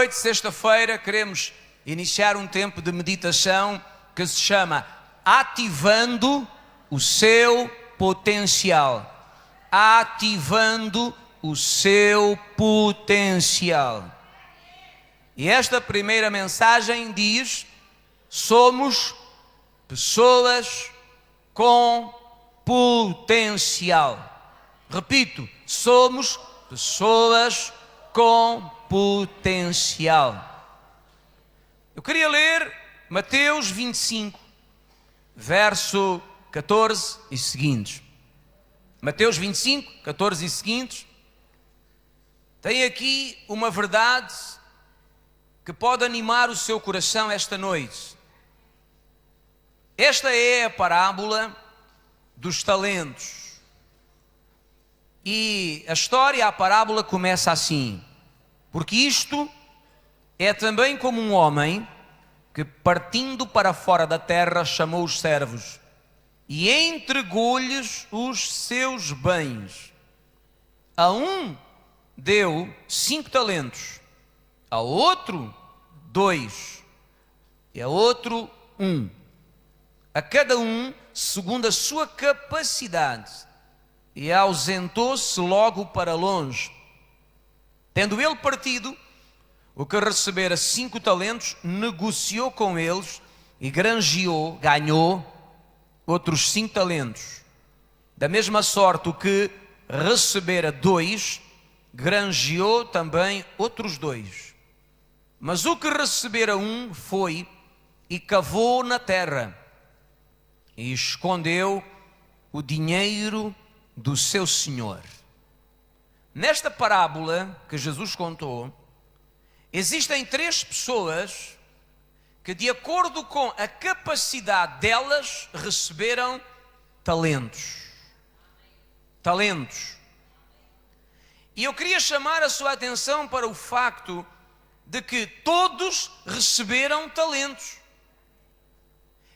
noite, sexta-feira, queremos iniciar um tempo de meditação que se chama Ativando o Seu Potencial. Ativando o Seu Potencial. E esta primeira mensagem diz: somos pessoas com potencial. Repito, somos pessoas com potencial. Eu queria ler Mateus 25, verso 14 e seguintes. Mateus 25, 14 e seguintes. Tem aqui uma verdade que pode animar o seu coração esta noite. Esta é a parábola dos talentos. E a história, a parábola começa assim: porque isto é também como um homem que, partindo para fora da terra, chamou os servos e entregou-lhes os seus bens. A um deu 5 talentos, a outro 2 e a outro 1, a cada um segundo a sua capacidade, e ausentou-se logo para longe. Tendo ele partido, o que recebera 5 talentos, negociou com eles e ganhou outros 5 talentos. Da mesma sorte, o que recebera 2, granjeou também outros 2. Mas o que recebera 1 foi e cavou na terra e escondeu o dinheiro do seu senhor. Nesta parábola que Jesus contou, existem 3 pessoas que, de acordo com a capacidade delas, receberam talentos. Talentos. E eu queria chamar a sua atenção para o facto de que todos receberam talentos,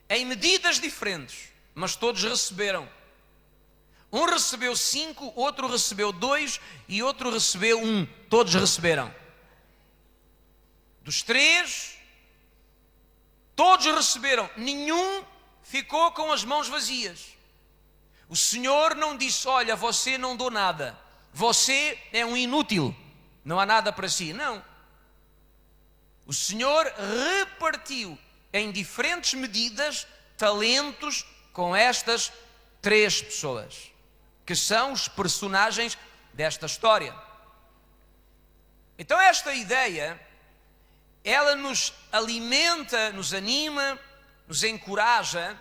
em medidas diferentes, mas todos receberam. Um recebeu 5, outro recebeu 2 e outro recebeu 1. Todos receberam. Dos 3, todos receberam. Nenhum ficou com as mãos vazias. O Senhor não disse: olha, você não dou nada, você é um inútil, não há nada para si. Não. O Senhor repartiu em diferentes medidas talentos com estas 3 pessoas, que são os personagens desta história. Então esta ideia, ela nos alimenta, nos anima, nos encoraja,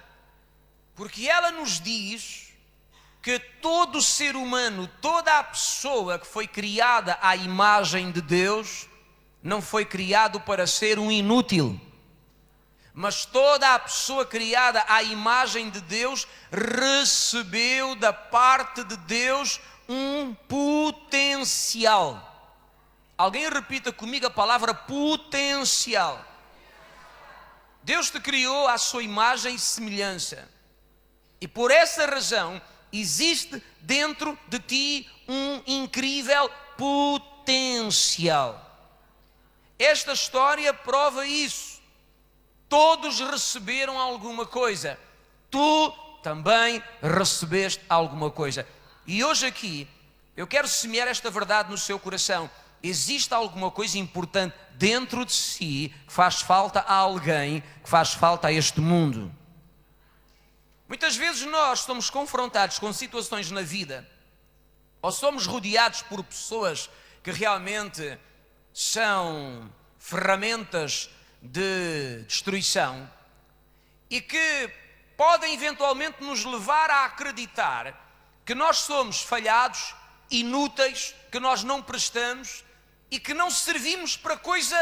porque ela nos diz que todo ser humano, toda a pessoa que foi criada à imagem de Deus, não foi criado para ser um inútil, mas toda a pessoa criada à imagem de Deus recebeu da parte de Deus um potencial. Alguém repita comigo a palavra potencial. Deus te criou à sua imagem e semelhança, e por essa razão existe dentro de ti um incrível potencial. Esta história prova isso. Todos receberam alguma coisa. Tu também recebeste alguma coisa. E hoje aqui eu quero semear esta verdade no seu coração. Existe alguma coisa importante dentro de si que faz falta a alguém, que faz falta a este mundo. Muitas vezes nós somos confrontados com situações na vida, ou somos rodeados por pessoas que realmente são ferramentas de destruição e que podem eventualmente nos levar a acreditar que nós somos falhados, inúteis, que nós não prestamos e que não servimos para coisa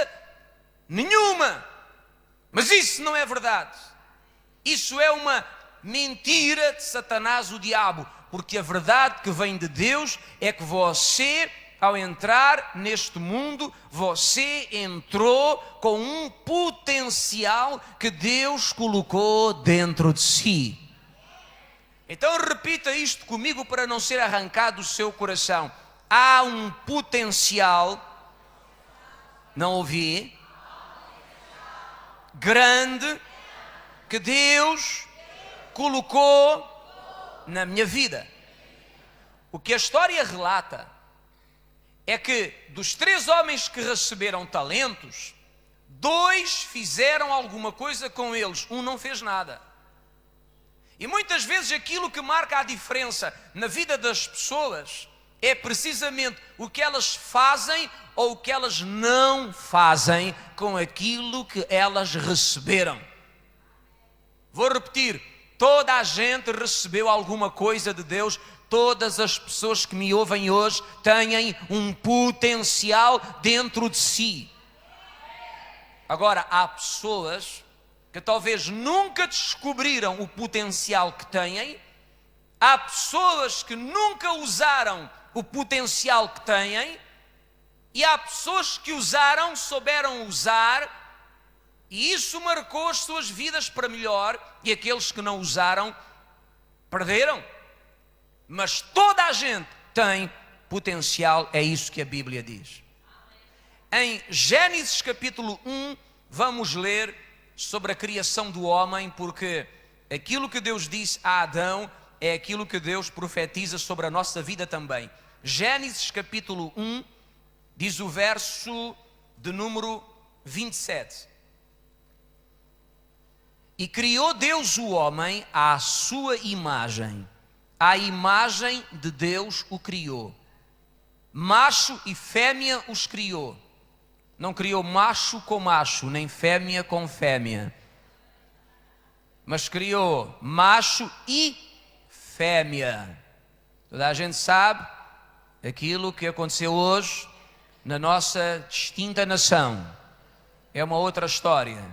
nenhuma. Mas isso não é verdade. Isso é uma mentira de Satanás, o diabo, porque a verdade que vem de Deus é que você, ao entrar neste mundo, você entrou com um potencial que Deus colocou dentro de si. Então repita isto comigo para não ser arrancado do seu coração. Há um potencial Não ouvi. Grande que Deus colocou na minha vida. O que a história relata é que dos 3 homens que receberam talentos, 2 fizeram alguma coisa com eles, um não fez nada. E muitas vezes aquilo que marca a diferença na vida das pessoas é precisamente o que elas fazem ou o que elas não fazem com aquilo que elas receberam. Vou repetir, toda a gente recebeu alguma coisa de Deus. Todas as pessoas que me ouvem hoje têm um potencial dentro de si. Agora, há pessoas que talvez nunca descobriram o potencial que têm. Há pessoas que nunca usaram o potencial que têm. E há pessoas que usaram, souberam usar, e isso marcou as suas vidas para melhor, e aqueles que não usaram, perderam. Mas toda a gente tem potencial, é isso que a Bíblia diz. Em Gênesis capítulo 1, vamos ler sobre a criação do homem, porque aquilo que Deus disse a Adão é aquilo que Deus profetiza sobre a nossa vida também. Gênesis capítulo 1, diz o verso de número 27. E criou Deus o homem à sua imagem. A imagem de Deus o criou. Macho e fêmea os criou. Não criou macho com macho, nem fêmea com fêmea. Mas criou macho e fêmea. Toda a gente sabe aquilo que aconteceu hoje na nossa distinta nação. É uma outra história.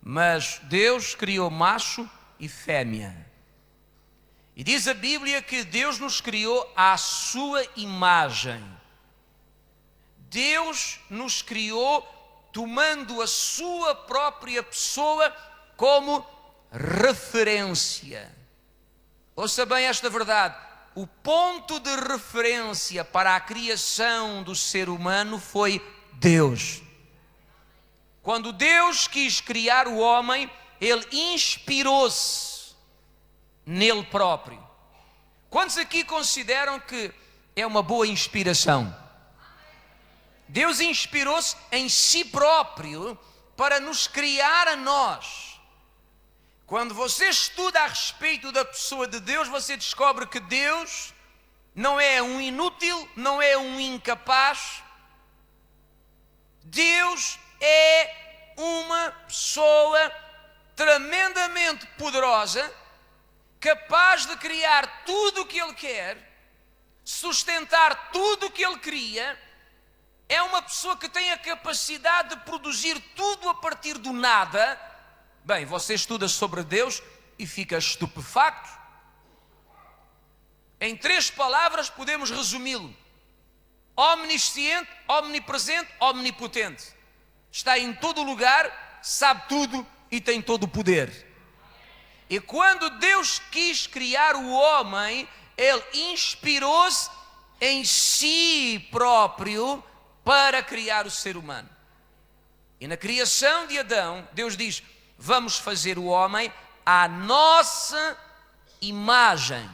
Mas Deus criou macho e fêmea. E diz a Bíblia que Deus nos criou à sua imagem. Deus nos criou tomando a sua própria pessoa como referência. Ouça bem esta verdade. O ponto de referência para a criação do ser humano foi Deus. Quando Deus quis criar o homem, Ele inspirou-se nele próprio. Quantos aqui consideram que é uma boa inspiração? Deus inspirou-se em si próprio para nos criar a nós. Quando você estuda a respeito da pessoa de Deus, você descobre que Deus não é um inútil, não é um incapaz. Deus é uma pessoa tremendamente poderosa, capaz de criar tudo o que Ele quer, sustentar tudo o que Ele cria. É uma pessoa que tem a capacidade de produzir tudo a partir do nada. Bem, você estuda sobre Deus e fica estupefacto. Em 3 palavras podemos resumi-lo: omnisciente, omnipresente, omnipotente. Está em todo lugar, sabe tudo e tem todo o poder. E quando Deus quis criar o homem, Ele inspirou-se em si próprio para criar o ser humano. E na criação de Adão, Deus diz: vamos fazer o homem à nossa imagem.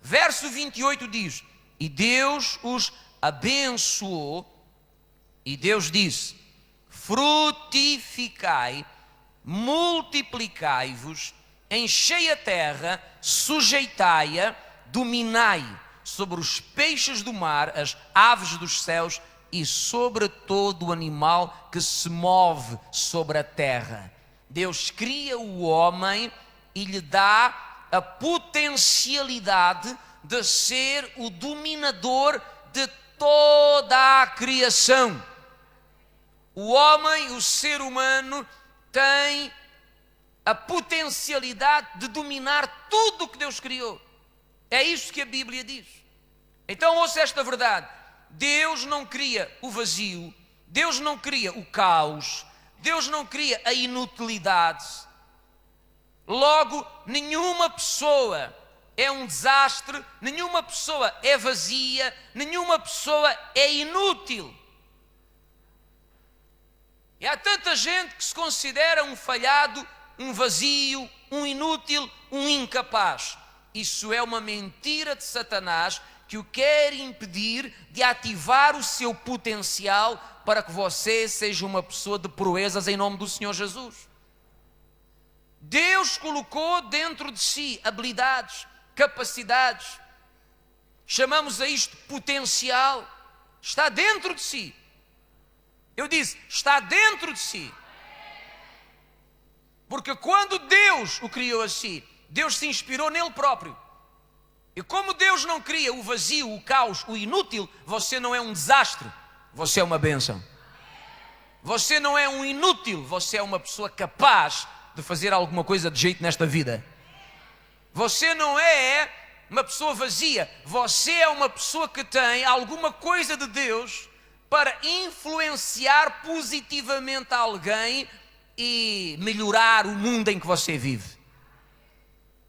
Verso 28 diz: e Deus os abençoou, e Deus disse: frutificai, multiplicai-vos, enchei a terra, sujeitai-a, dominai sobre os peixes do mar, as aves dos céus e sobre todo o animal que se move sobre a terra. Deus cria o homem e lhe dá a potencialidade de ser o dominador de toda a criação. O homem, o ser humano, tem a potencialidade de dominar tudo o que Deus criou. É isso que a Bíblia diz. Então ouça esta verdade: Deus não cria o vazio, Deus não cria o caos, Deus não cria a inutilidade. Logo, nenhuma pessoa é um desastre, nenhuma pessoa é vazia, nenhuma pessoa é inútil. E há tanta gente que se considera um falhado, um vazio, um inútil, um incapaz. Isso é uma mentira de Satanás que o quer impedir de ativar o seu potencial para que você seja uma pessoa de proezas em nome do Senhor Jesus. Deus colocou dentro de si habilidades, capacidades. Chamamos a isto potencial. Está dentro de si. Eu disse, está dentro de si. Porque quando Deus o criou assim, Deus se inspirou nele próprio. E como Deus não cria o vazio, o caos, o inútil, você não é um desastre, você é uma bênção. Você não é um inútil, você é uma pessoa capaz de fazer alguma coisa de jeito nesta vida. Você não é uma pessoa vazia, você é uma pessoa que tem alguma coisa de Deus para influenciar positivamente alguém e melhorar o mundo em que você vive.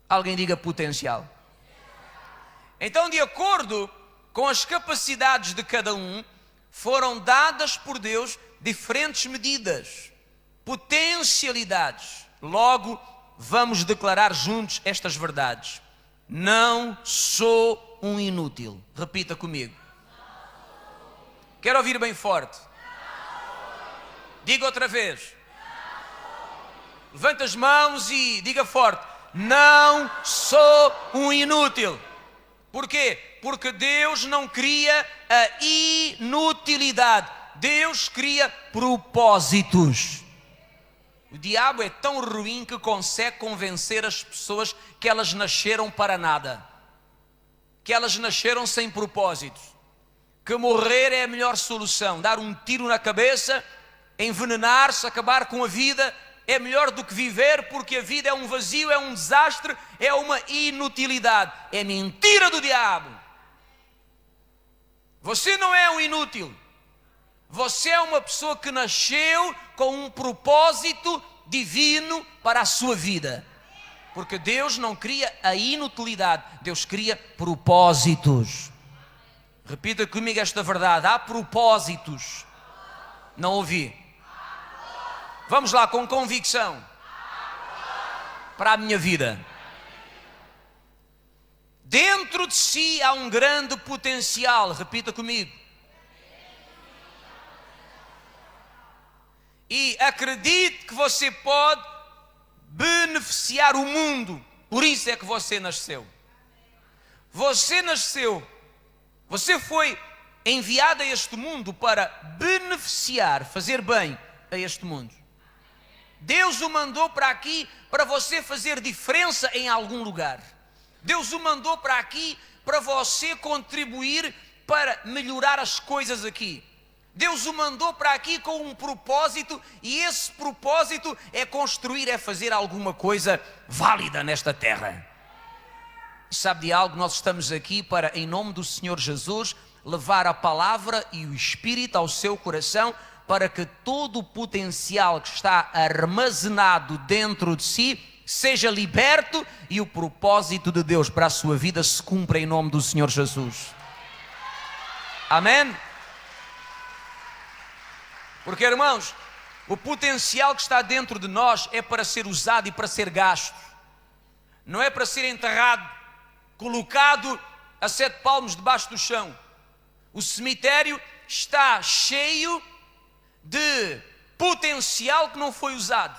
Alguém diga potencial. Então, de acordo com as capacidades de cada um, foram dadas por Deus diferentes medidas, potencialidades. Logo, vamos declarar juntos estas verdades. Não sou um inútil. Repita comigo. Quero ouvir bem forte. Diga outra vez. Levante as mãos e diga forte. Não sou um inútil. Porquê? Porque Deus não cria a inutilidade. Deus cria propósitos. O diabo é tão ruim que consegue convencer as pessoas que elas nasceram para nada. Que elas nasceram sem propósitos. Que morrer é a melhor solução. Dar um tiro na cabeça, envenenar-se, acabar com a vida, é melhor do que viver, porque a vida é um vazio, é um desastre, é uma inutilidade. É mentira do diabo. Você não é um inútil. Você é uma pessoa que nasceu com um propósito divino para a sua vida. Porque Deus não cria a inutilidade, Deus cria propósitos. Repita comigo esta verdade. Há propósitos. Não ouvi. Vamos lá, com convicção. Para a minha vida. Dentro de si há um grande potencial. Repita comigo. E acredite que você pode beneficiar o mundo. Por isso é que você nasceu. Você nasceu. Você foi enviado a este mundo para beneficiar, fazer bem a este mundo. Deus o mandou para aqui para você fazer diferença em algum lugar. Deus o mandou para aqui para você contribuir para melhorar as coisas aqui. Deus o mandou para aqui com um propósito, e esse propósito é construir, é fazer alguma coisa válida nesta terra. Sabe de algo? Nós estamos aqui para, em nome do Senhor Jesus, levar a palavra e o Espírito ao seu coração, para que todo o potencial que está armazenado dentro de si seja liberto e o propósito de Deus para a sua vida se cumpra em nome do Senhor Jesus. Amém? Porque, irmãos, o potencial que está dentro de nós é para ser usado e para ser gasto. Não é para ser enterrado, colocado a 7 palmos debaixo do chão. O cemitério está cheio de potencial que não foi usado.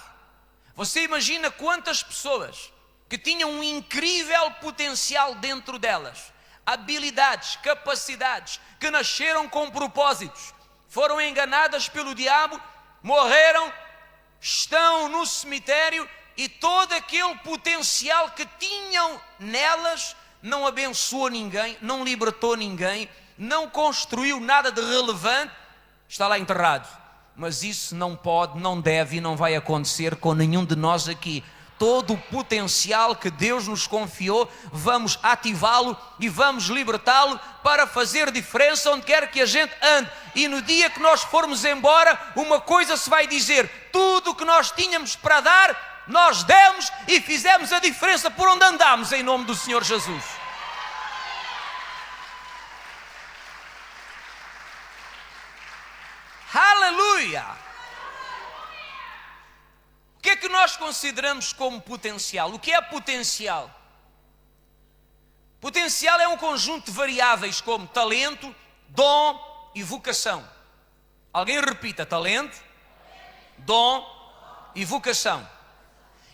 Você imagina quantas pessoas que tinham um incrível potencial dentro delas, habilidades, capacidades, que nasceram com propósitos, foram enganadas pelo diabo, morreram, estão no cemitério, e todo aquele potencial que tinham nelas não abençoou ninguém, não libertou ninguém, não construiu nada de relevante, está lá enterrado. Mas isso não pode, não deve e não vai acontecer com nenhum de nós aqui. Todo o potencial que Deus nos confiou, vamos ativá-lo e vamos libertá-lo para fazer diferença onde quer que a gente ande. E no dia que nós formos embora, uma coisa se vai dizer: tudo o que nós tínhamos para dar, nós demos e fizemos a diferença por onde andamos, em nome do Senhor Jesus. Aleluia! nós consideramos como potencial? O que é potencial? Potencial é um conjunto de variáveis como talento, dom e vocação. Alguém repita: talento, dom e vocação.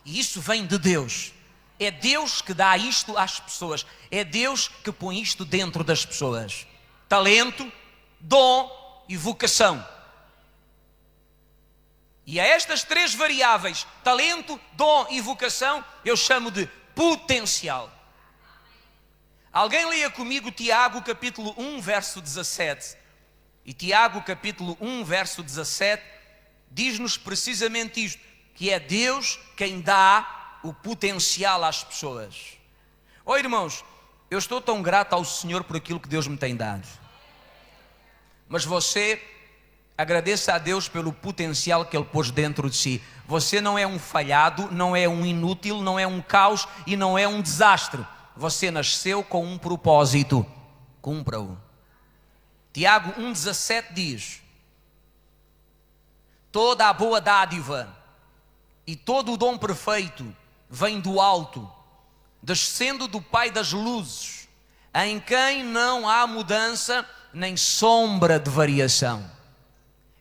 E isso vem de Deus. É Deus que dá isto às pessoas. É Deus que põe isto dentro das pessoas. Talento, dom e vocação. E a estas três variáveis, talento, dom e vocação, eu chamo de potencial. Alguém leia comigo Tiago capítulo 1, verso 17. E Tiago capítulo 1, verso 17, diz-nos precisamente isto, que é Deus quem dá o potencial às pessoas. Oh irmãos, eu estou tão grato ao Senhor por aquilo que Deus me tem dado. Mas você agradeça a Deus pelo potencial que Ele pôs dentro de si. Você não é um falhado, não é um inútil, não é um caos e não é um desastre. Você nasceu com um propósito. Cumpra-o. Tiago 1,17 diz: toda a boa dádiva e todo o dom perfeito vem do alto, descendo do Pai das luzes, em quem não há mudança nem sombra de variação.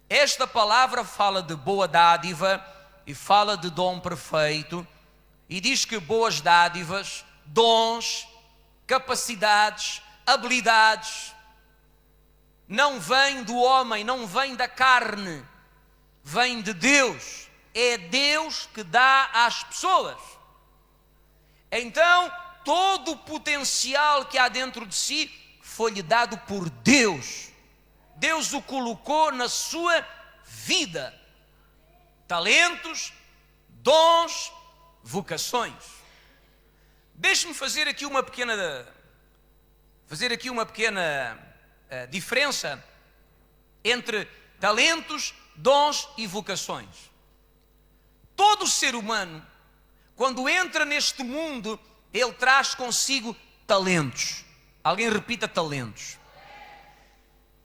Esta palavra fala de boa dádiva e fala de dom perfeito, e diz que boas dádivas, dons, capacidades, habilidades, não vêm do homem, não vêm da carne, vêm de Deus. É Deus que dá às pessoas. Então, todo o potencial que há dentro de si foi-lhe dado por Deus. Deus o colocou na sua vida. Talentos, dons, vocações. Deixe-me fazer aqui uma pequena diferença entre talentos, dons e vocações. Todo ser humano, quando entra neste mundo, ele traz consigo talentos. Alguém repita: talentos.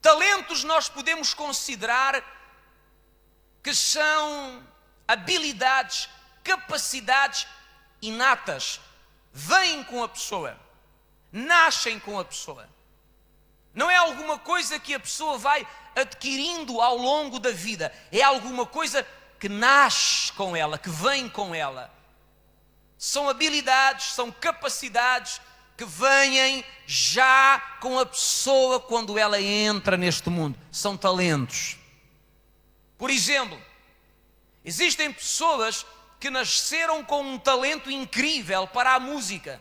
Talentos nós podemos considerar que são habilidades, capacidades inatas. Vêm com a pessoa, nascem com a pessoa. Não é alguma coisa que a pessoa vai adquirindo ao longo da vida. É alguma coisa que nasce com ela, que vem com ela. São habilidades, são capacidades que vêm já com a pessoa quando ela entra neste mundo. São talentos. Por exemplo, existem pessoas que nasceram com um talento incrível para a música.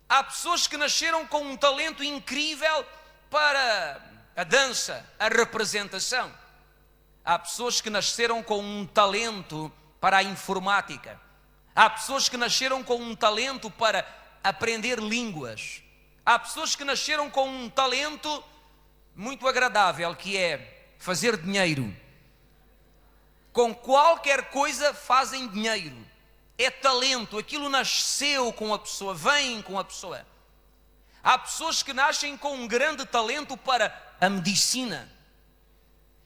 Há pessoas que nasceram com um talento incrível para a dança, a representação. Há pessoas que nasceram com um talento para a informática. Há pessoas que nasceram com um talento para aprender línguas. Há pessoas que nasceram com um talento muito agradável, que é fazer dinheiro. Com qualquer coisa fazem dinheiro. É talento, aquilo nasceu com a pessoa, vem com a pessoa. Há pessoas que nascem com um grande talento para a medicina.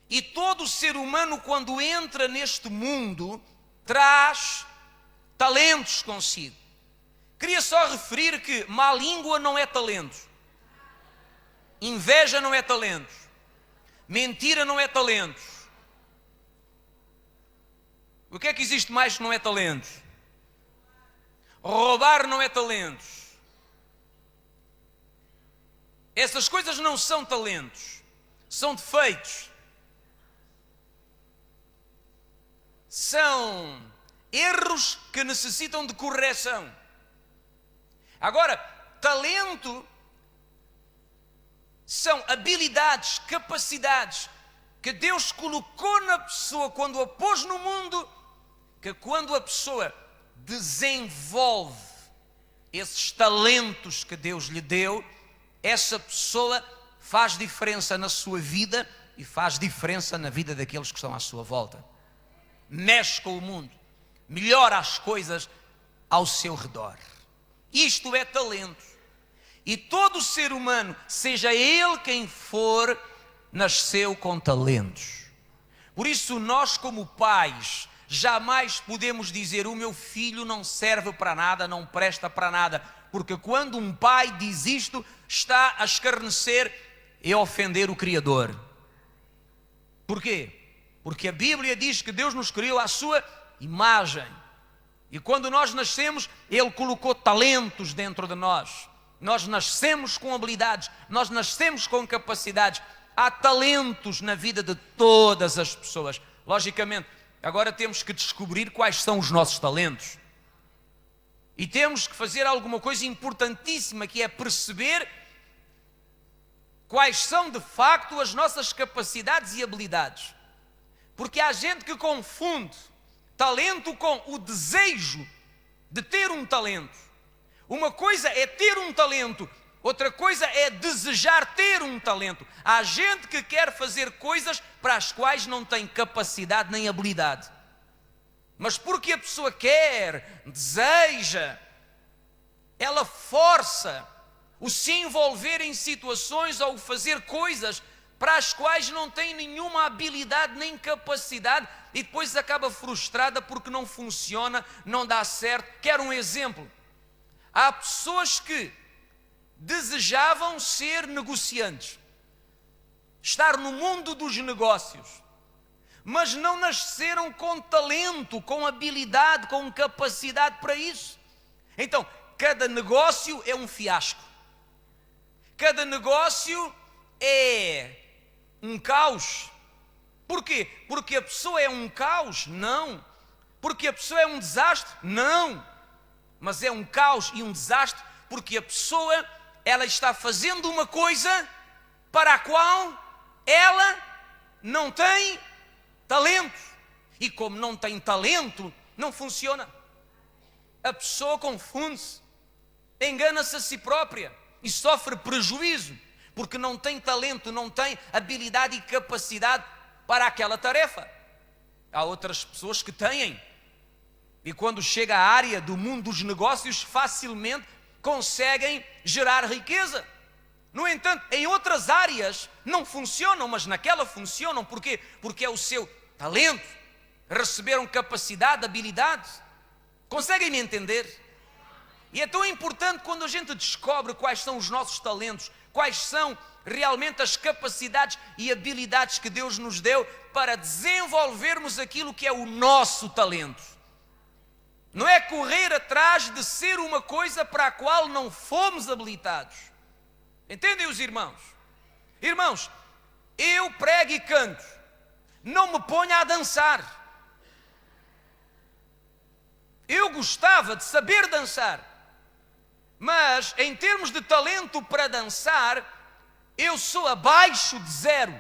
E todo ser humano, quando entra neste mundo, traz talentos consigo. Queria só referir que má língua não é talento. Inveja não é talento. Mentira não é talento. O que é que existe mais que não é talento? Roubar não é talento. Essas coisas não são talentos, são defeitos. São erros que necessitam de correção. Agora, talento são habilidades, capacidades que Deus colocou na pessoa quando a pôs no mundo, que quando a pessoa desenvolve esses talentos que Deus lhe deu, essa pessoa faz diferença na sua vida e faz diferença na vida daqueles que estão à sua volta. Mexe com o mundo, melhora as coisas ao seu redor. Isto é talento. E todo ser humano, seja ele quem for, nasceu com talentos. Por isso nós, como pais, jamais podemos dizer: o meu filho não serve para nada, não presta para nada. Porque quando um pai diz isto, está a escarnecer e a ofender o Criador. Porquê? Porque a Bíblia diz que Deus nos criou à sua imagem. E quando nós nascemos, Ele colocou talentos dentro de nós. Nós nascemos com habilidades, nós nascemos com capacidades. Há talentos na vida de todas as pessoas. Logicamente, agora temos que descobrir quais são os nossos talentos. E temos que fazer alguma coisa importantíssima, que é perceber quais são de facto as nossas capacidades e habilidades. Porque há gente que confunde talento com o desejo de ter um talento. Uma coisa é ter um talento, outra coisa é desejar ter um talento. Há gente que quer fazer coisas para as quais não tem capacidade nem habilidade. Mas porque a pessoa quer, deseja, ela força o se envolver em situações ou fazer coisas para as quais não tem nenhuma habilidade nem capacidade e depois acaba frustrada porque não funciona, não dá certo. Quero um exemplo. Há pessoas que desejavam ser negociantes, estar no mundo dos negócios, mas não nasceram com talento, com habilidade, com capacidade para isso. Então, cada negócio é um fiasco. Cada negócio é um caos. Porquê? Porque a pessoa é um caos? Não. Porque a pessoa é um desastre? Não. Mas é um caos e um desastre porque a pessoa, ela está fazendo uma coisa para a qual ela não tem talento. E como não tem talento, não funciona. A pessoa confunde-se, engana-se a si própria e sofre prejuízo, porque não tem talento, não tem habilidade e capacidade para aquela tarefa. Há outras pessoas que têm, e quando chega à área do mundo dos negócios, facilmente conseguem gerar riqueza. No entanto, em outras áreas não funcionam, mas naquela funcionam. Porquê? Porque é o seu talento. Receberam capacidade, habilidade. Conseguem me entender? E é tão importante quando a gente descobre quais são os nossos talentos, quais são realmente as capacidades e habilidades que Deus nos deu para desenvolvermos aquilo que é o nosso talento. Não é correr atrás de ser uma coisa para a qual não fomos habilitados. Entendem os irmãos? Irmãos, eu prego e canto, não me ponho a dançar. Eu gostava de saber dançar, mas em termos de talento para dançar, eu sou abaixo de zero.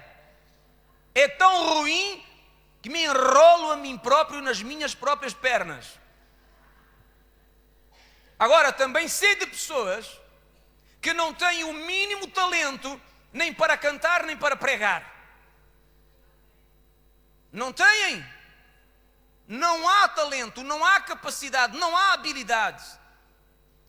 É tão ruim que me enrolo a mim próprio nas minhas próprias pernas. Agora, também sei de pessoas que não têm o mínimo talento nem para cantar, nem para pregar. Não têm. Não há talento, não há capacidade, não há habilidade.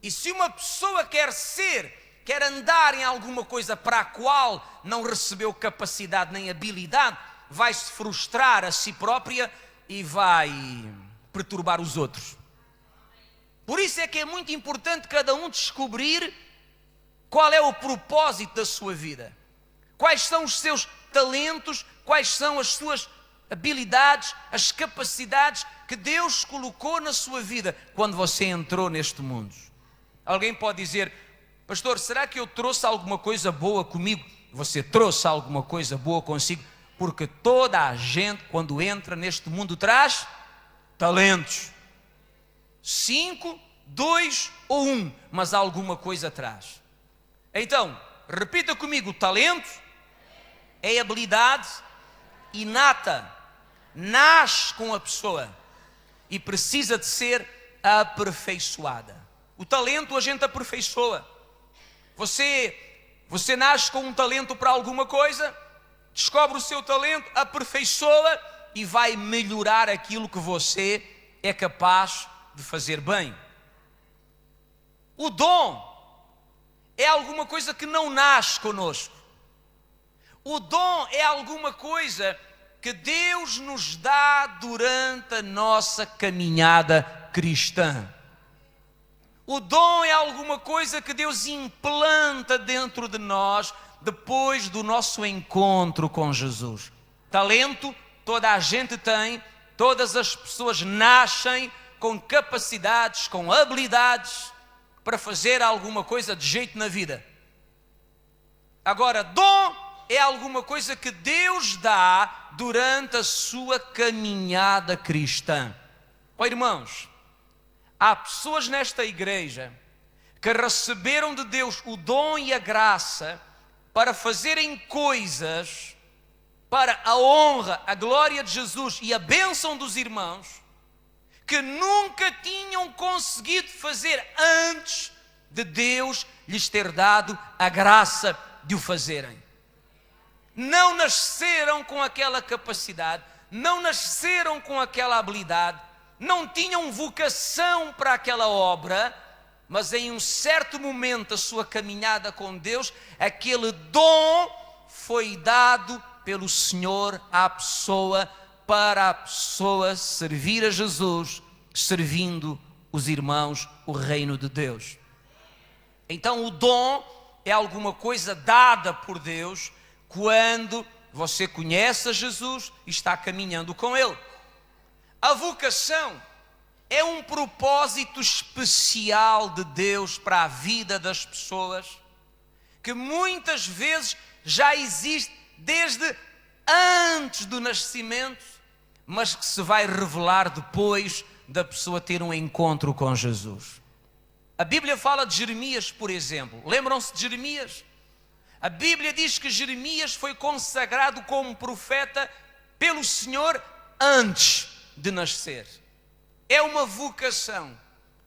E se uma pessoa quer andar em alguma coisa para a qual não recebeu capacidade nem habilidade, vai se frustrar a si própria e vai perturbar os outros. Por isso é que é muito importante cada um descobrir qual é o propósito da sua vida. Quais são os seus talentos, quais são as suas habilidades, as capacidades que Deus colocou na sua vida quando você entrou neste mundo. Alguém pode dizer: pastor, será que eu trouxe alguma coisa boa comigo? Você trouxe alguma coisa boa consigo, porque toda a gente quando entra neste mundo traz talentos. 5, 2 ou 1, mas alguma coisa traz. Então, repita comigo: talento é habilidade inata, nasce com a pessoa e precisa de ser aperfeiçoada. O talento a gente aperfeiçoa. Você nasce com um talento para alguma coisa, descobre o seu talento, aperfeiçoa e vai melhorar aquilo que você é capaz de fazer bem. O dom é alguma coisa que não nasce conosco. O dom é alguma coisa que Deus nos dá durante a nossa caminhada cristã. O dom é alguma coisa que Deus implanta dentro de nós depois do nosso encontro com Jesus. Talento, toda a gente tem, todas as pessoas nascem com capacidades, com habilidades para fazer alguma coisa de jeito na vida. Agora, dom é alguma coisa que Deus dá durante a sua caminhada cristã. Ó irmãos, há pessoas nesta igreja que receberam de Deus o dom e a graça para fazerem coisas para a honra, a glória de Jesus e a bênção dos irmãos, que nunca tinham conseguido fazer antes de Deus lhes ter dado a graça de o fazerem. Não nasceram com aquela capacidade, não nasceram com aquela habilidade, não tinham vocação para aquela obra, mas em um certo momento da sua caminhada com Deus, aquele dom foi dado pelo Senhor à pessoa, para a pessoa servir a Jesus, servindo os irmãos, o reino de Deus. Então o dom é alguma coisa dada por Deus quando você conhece a Jesus e está caminhando com Ele. A vocação é um propósito especial de Deus para a vida das pessoas, que muitas vezes já existe desde antes do nascimento, mas que se vai revelar depois da pessoa ter um encontro com Jesus. A Bíblia fala de Jeremias, por exemplo. Lembram-se de Jeremias? A Bíblia diz que Jeremias foi consagrado como profeta pelo Senhor antes de nascer. É uma vocação.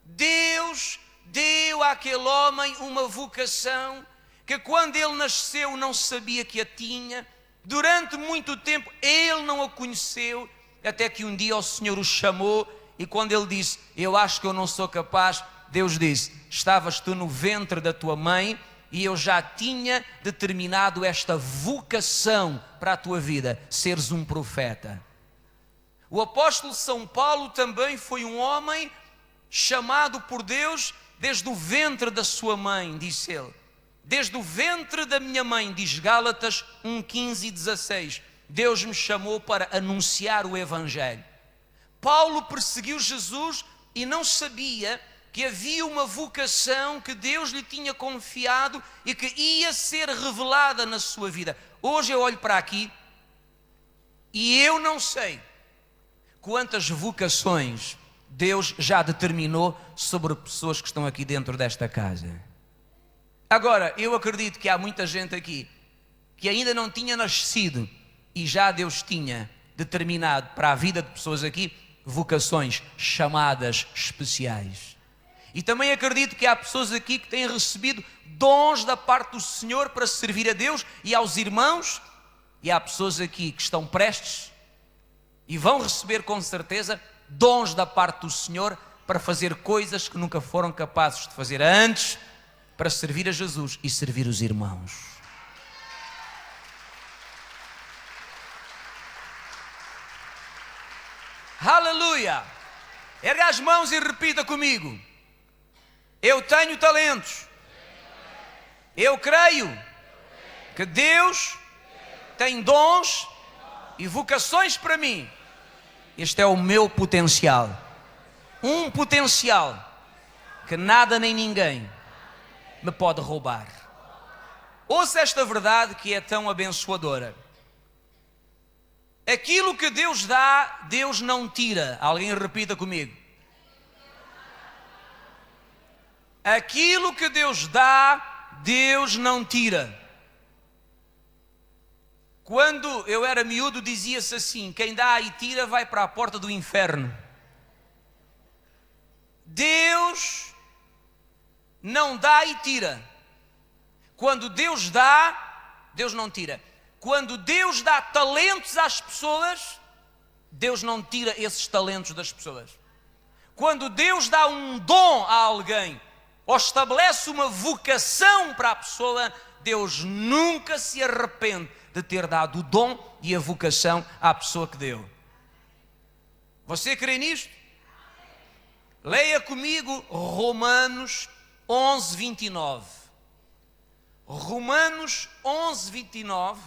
Deus deu àquele homem uma vocação que quando ele nasceu não sabia que a tinha. Durante muito tempo ele não a conheceu, até que um dia o Senhor o chamou e quando ele disse: eu acho que eu não sou capaz, Deus disse: estavas tu no ventre da tua mãe e eu já tinha determinado esta vocação para a tua vida, seres um profeta. O apóstolo São Paulo também foi um homem chamado por Deus desde o ventre da sua mãe, disse ele. Desde o ventre da minha mãe, diz Gálatas 1:15 e 16, Deus me chamou para anunciar o Evangelho. Paulo perseguiu Jesus e não sabia que havia uma vocação que Deus lhe tinha confiado e que ia ser revelada na sua vida. Hoje eu olho para aqui e eu não sei quantas vocações Deus já determinou sobre pessoas que estão aqui dentro desta casa. Agora, eu acredito que há muita gente aqui que ainda não tinha nascido e já Deus tinha determinado para a vida de pessoas aqui vocações, chamadas especiais. E também acredito que há pessoas aqui que têm recebido dons da parte do Senhor para servir a Deus e aos irmãos, e há pessoas aqui que estão prestes e vão receber com certeza dons da parte do Senhor para fazer coisas que nunca foram capazes de fazer antes, para servir a Jesus e servir os irmãos. Aleluia! Erga as mãos e repita comigo: eu tenho talentos. Eu creio que Deus tem dons e vocações para mim. Este é o meu potencial. Um potencial que nada nem ninguém me pode roubar. Ouça esta verdade que é tão abençoadora. Aquilo que Deus dá, Deus não tira. Alguém repita comigo. Aquilo que Deus dá, Deus não tira. Quando eu era miúdo dizia-se assim: quem dá e tira vai para a porta do inferno. Deus não dá e tira. Quando Deus dá, Deus não tira. Quando Deus dá talentos às pessoas, Deus não tira esses talentos das pessoas. Quando Deus dá um dom a alguém, ou estabelece uma vocação para a pessoa, Deus nunca se arrepende, de ter dado o dom e a vocação à pessoa que deu. Você crê nisto? Leia comigo Romanos 11, 29. Romanos 11, 29.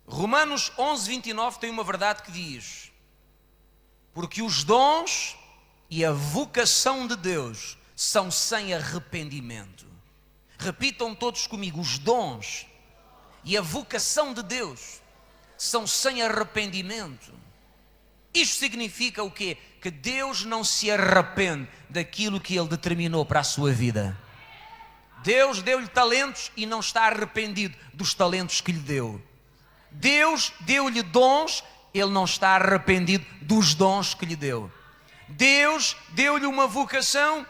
Romanos 11, 29 tem uma verdade que diz: porque os dons e a vocação de Deus são sem arrependimento. Repitam todos comigo: os dons e a vocação de Deus são sem arrependimento. Isto significa o quê? Que Deus não se arrepende daquilo que Ele determinou para a sua vida. Deus deu-lhe talentos e não está arrependido dos talentos que lhe deu. Deus deu-lhe dons, Ele não está arrependido dos dons que lhe deu. Deus deu-lhe uma vocação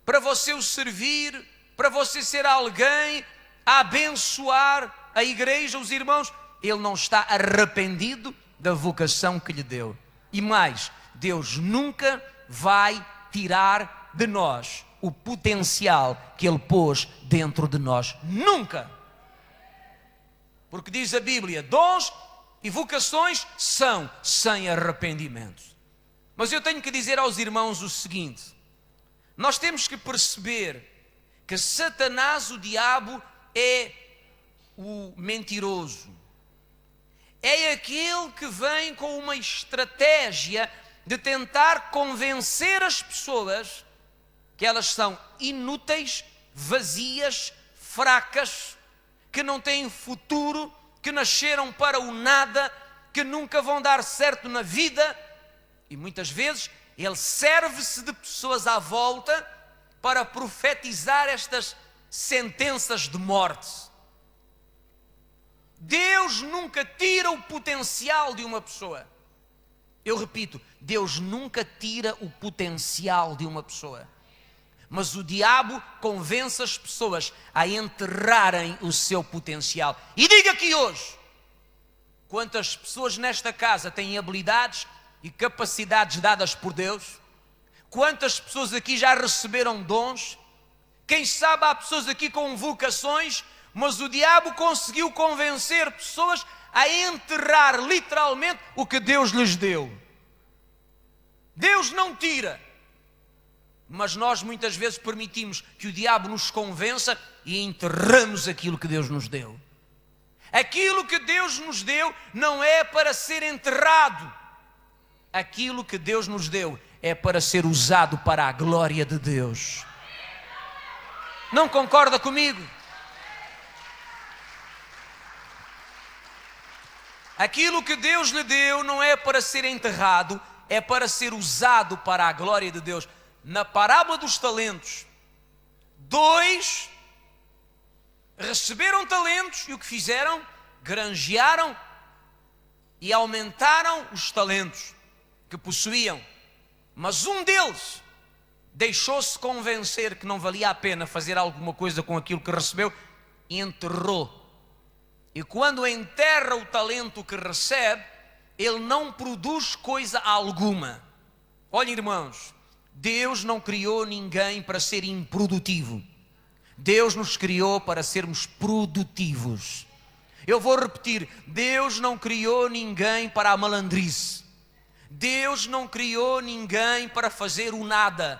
para você o servir, para você ser alguém, a abençoar a igreja, os irmãos. Ele não está arrependido da vocação que lhe deu. E mais, Deus nunca vai tirar de nós o potencial que Ele pôs dentro de nós. Nunca! Porque diz a Bíblia, dons e vocações são sem arrependimento. Mas eu tenho que dizer aos irmãos o seguinte: nós temos que perceber que Satanás, o diabo, é o mentiroso. É aquele que vem com uma estratégia de tentar convencer as pessoas que elas são inúteis, vazias, fracas, que não têm futuro, que nasceram para o nada, que nunca vão dar certo na vida. E muitas vezes ele serve-se de pessoas à volta para profetizar estas sentenças de morte. Deus nunca tira o potencial de uma pessoa. Eu repito, Deus nunca tira o potencial de uma pessoa. Mas o diabo convence as pessoas a enterrarem o seu potencial. E diga aqui hoje, quantas pessoas nesta casa têm habilidades e capacidades dadas por Deus? Quantas pessoas aqui já receberam dons? Quem sabe há pessoas aqui com vocações, mas o diabo conseguiu convencer pessoas a enterrar literalmente o que Deus lhes deu. Deus não tira, mas nós muitas vezes permitimos que o diabo nos convença e enterramos aquilo que Deus nos deu. Aquilo que Deus nos deu não é para ser enterrado. Aquilo que Deus nos deu é para ser usado para a glória de Deus. Não concorda comigo? Aquilo que Deus lhe deu não é para ser enterrado, é para ser usado para a glória de Deus. Na parábola dos talentos, 2 receberam talentos e o que fizeram? Granjearam e aumentaram os talentos que possuíam. Mas um deles deixou-se convencer que não valia a pena fazer alguma coisa com aquilo que recebeu e enterrou. E quando enterra o talento que recebe, ele não produz coisa alguma. Olhem, irmãos, Deus não criou ninguém para ser improdutivo. Deus nos criou para sermos produtivos. Eu vou repetir, Deus não criou ninguém para a malandrice. Deus não criou ninguém para fazer o nada.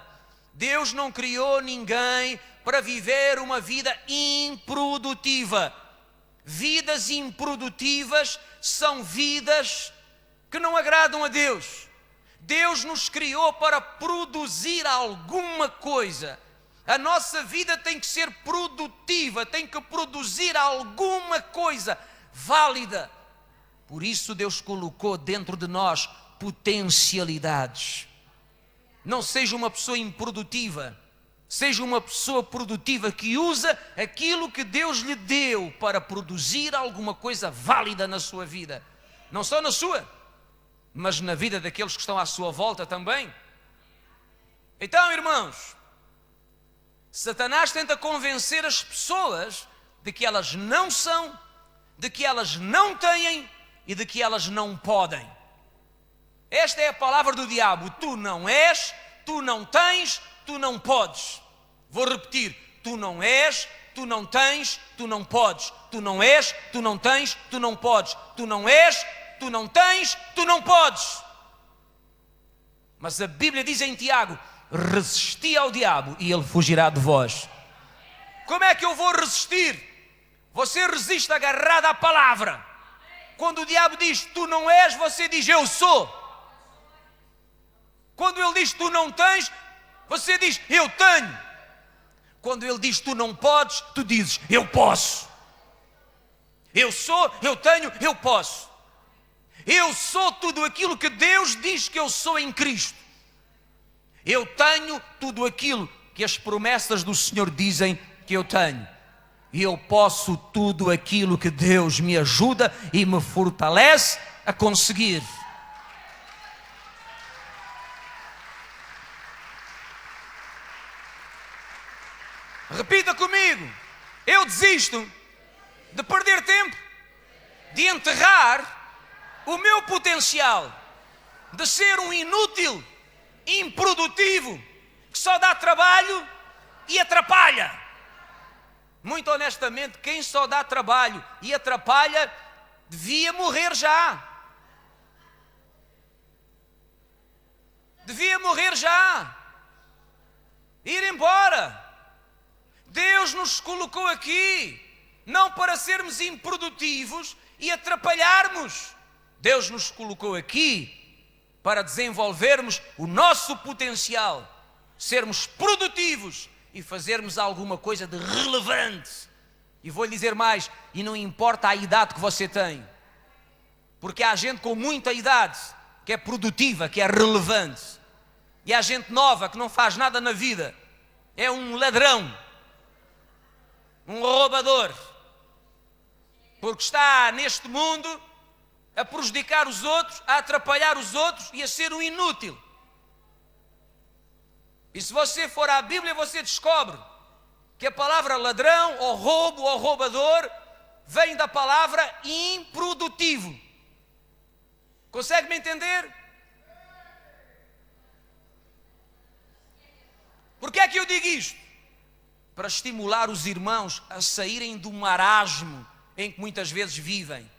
Deus não criou ninguém para viver uma vida improdutiva. Vidas improdutivas são vidas que não agradam a Deus. Deus nos criou para produzir alguma coisa. A nossa vida tem que ser produtiva, tem que produzir alguma coisa válida. Por isso Deus colocou dentro de nós potencialidades. Não seja uma pessoa improdutiva, seja uma pessoa produtiva que usa aquilo que Deus lhe deu para produzir alguma coisa válida na sua vida. Não só na sua, mas na vida daqueles que estão à sua volta também. Então, irmãos, Satanás tenta convencer as pessoas de que elas não são, de que elas não têm e de que elas não podem. Esta é a palavra do diabo. Tu não és, tu não tens, tu não podes. Vou repetir, tu não és, tu não tens, tu não podes. Tu não és, tu não tens, tu não podes. Tu não és, tu não tens, tu não podes. Mas a Bíblia diz em Tiago: resisti ao diabo e ele fugirá de vós. Como é que eu vou resistir? Você resiste agarrado à palavra. Quando o diabo diz tu não és, você diz eu sou. Quando ele diz tu não tens, você diz eu tenho. Quando ele diz tu não podes, tu dizes eu posso. Eu sou, eu tenho, eu posso. Eu sou tudo aquilo que Deus diz que eu sou em Cristo. Eu tenho tudo aquilo que as promessas do Senhor dizem que eu tenho. E eu posso tudo aquilo que Deus me ajuda e me fortalece a conseguir. Repita comigo: eu desisto de perder tempo, de enterrar o meu potencial, de ser um inútil, improdutivo, que só dá trabalho e atrapalha. Muito honestamente, quem só dá trabalho e atrapalha devia morrer já. Devia morrer já. Ir embora. Deus nos colocou aqui não para sermos improdutivos e atrapalharmos. Deus nos colocou aqui para desenvolvermos o nosso potencial, sermos produtivos e fazermos alguma coisa de relevante. E vou-lhe dizer mais, e não importa a idade que você tem, porque há gente com muita idade que é produtiva, que é relevante, e há gente nova que não faz nada na vida, é um ladrão, um roubador, porque está neste mundo a prejudicar os outros, a atrapalhar os outros e a ser um inútil. E se você for à Bíblia, você descobre que a palavra ladrão, ou roubo, ou roubador, vem da palavra improdutivo. Consegue me entender? Por que é que eu digo isto? Para estimular os irmãos a saírem do marasmo em que muitas vezes vivem.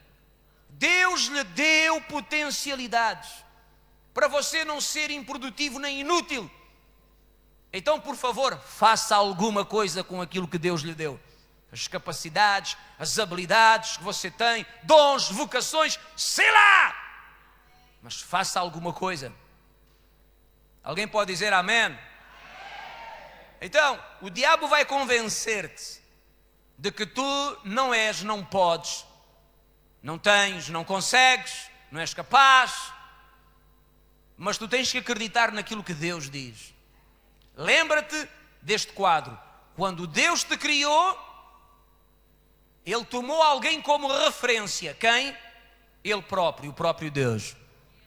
Deus lhe deu potencialidades para você não ser improdutivo nem inútil. Então, por favor, faça alguma coisa com aquilo que Deus lhe deu. As capacidades, as habilidades que você tem, dons, vocações, sei lá! Mas faça alguma coisa. Alguém pode dizer amém? Então, o diabo vai convencer-te de que tu não és, não podes, não tens, não consegues, não és capaz. Mas tu tens que acreditar naquilo que Deus diz. Lembra-te deste quadro. Quando Deus te criou, Ele tomou alguém como referência. Quem? Ele próprio, o próprio Deus.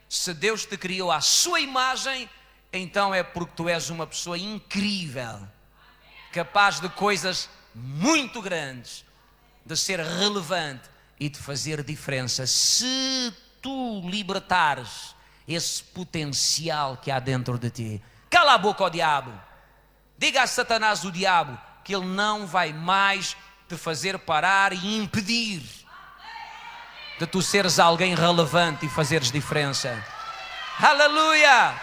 Se Deus te criou à sua imagem, então é porque tu és uma pessoa incrível, capaz de coisas muito grandes, de ser relevante e de fazer diferença. Se tu libertares esse potencial que há dentro de ti. Cala a boca ao diabo. Diga a Satanás, o diabo, que ele não vai mais te fazer parar e impedir de tu seres alguém relevante e fazeres diferença. Aleluia!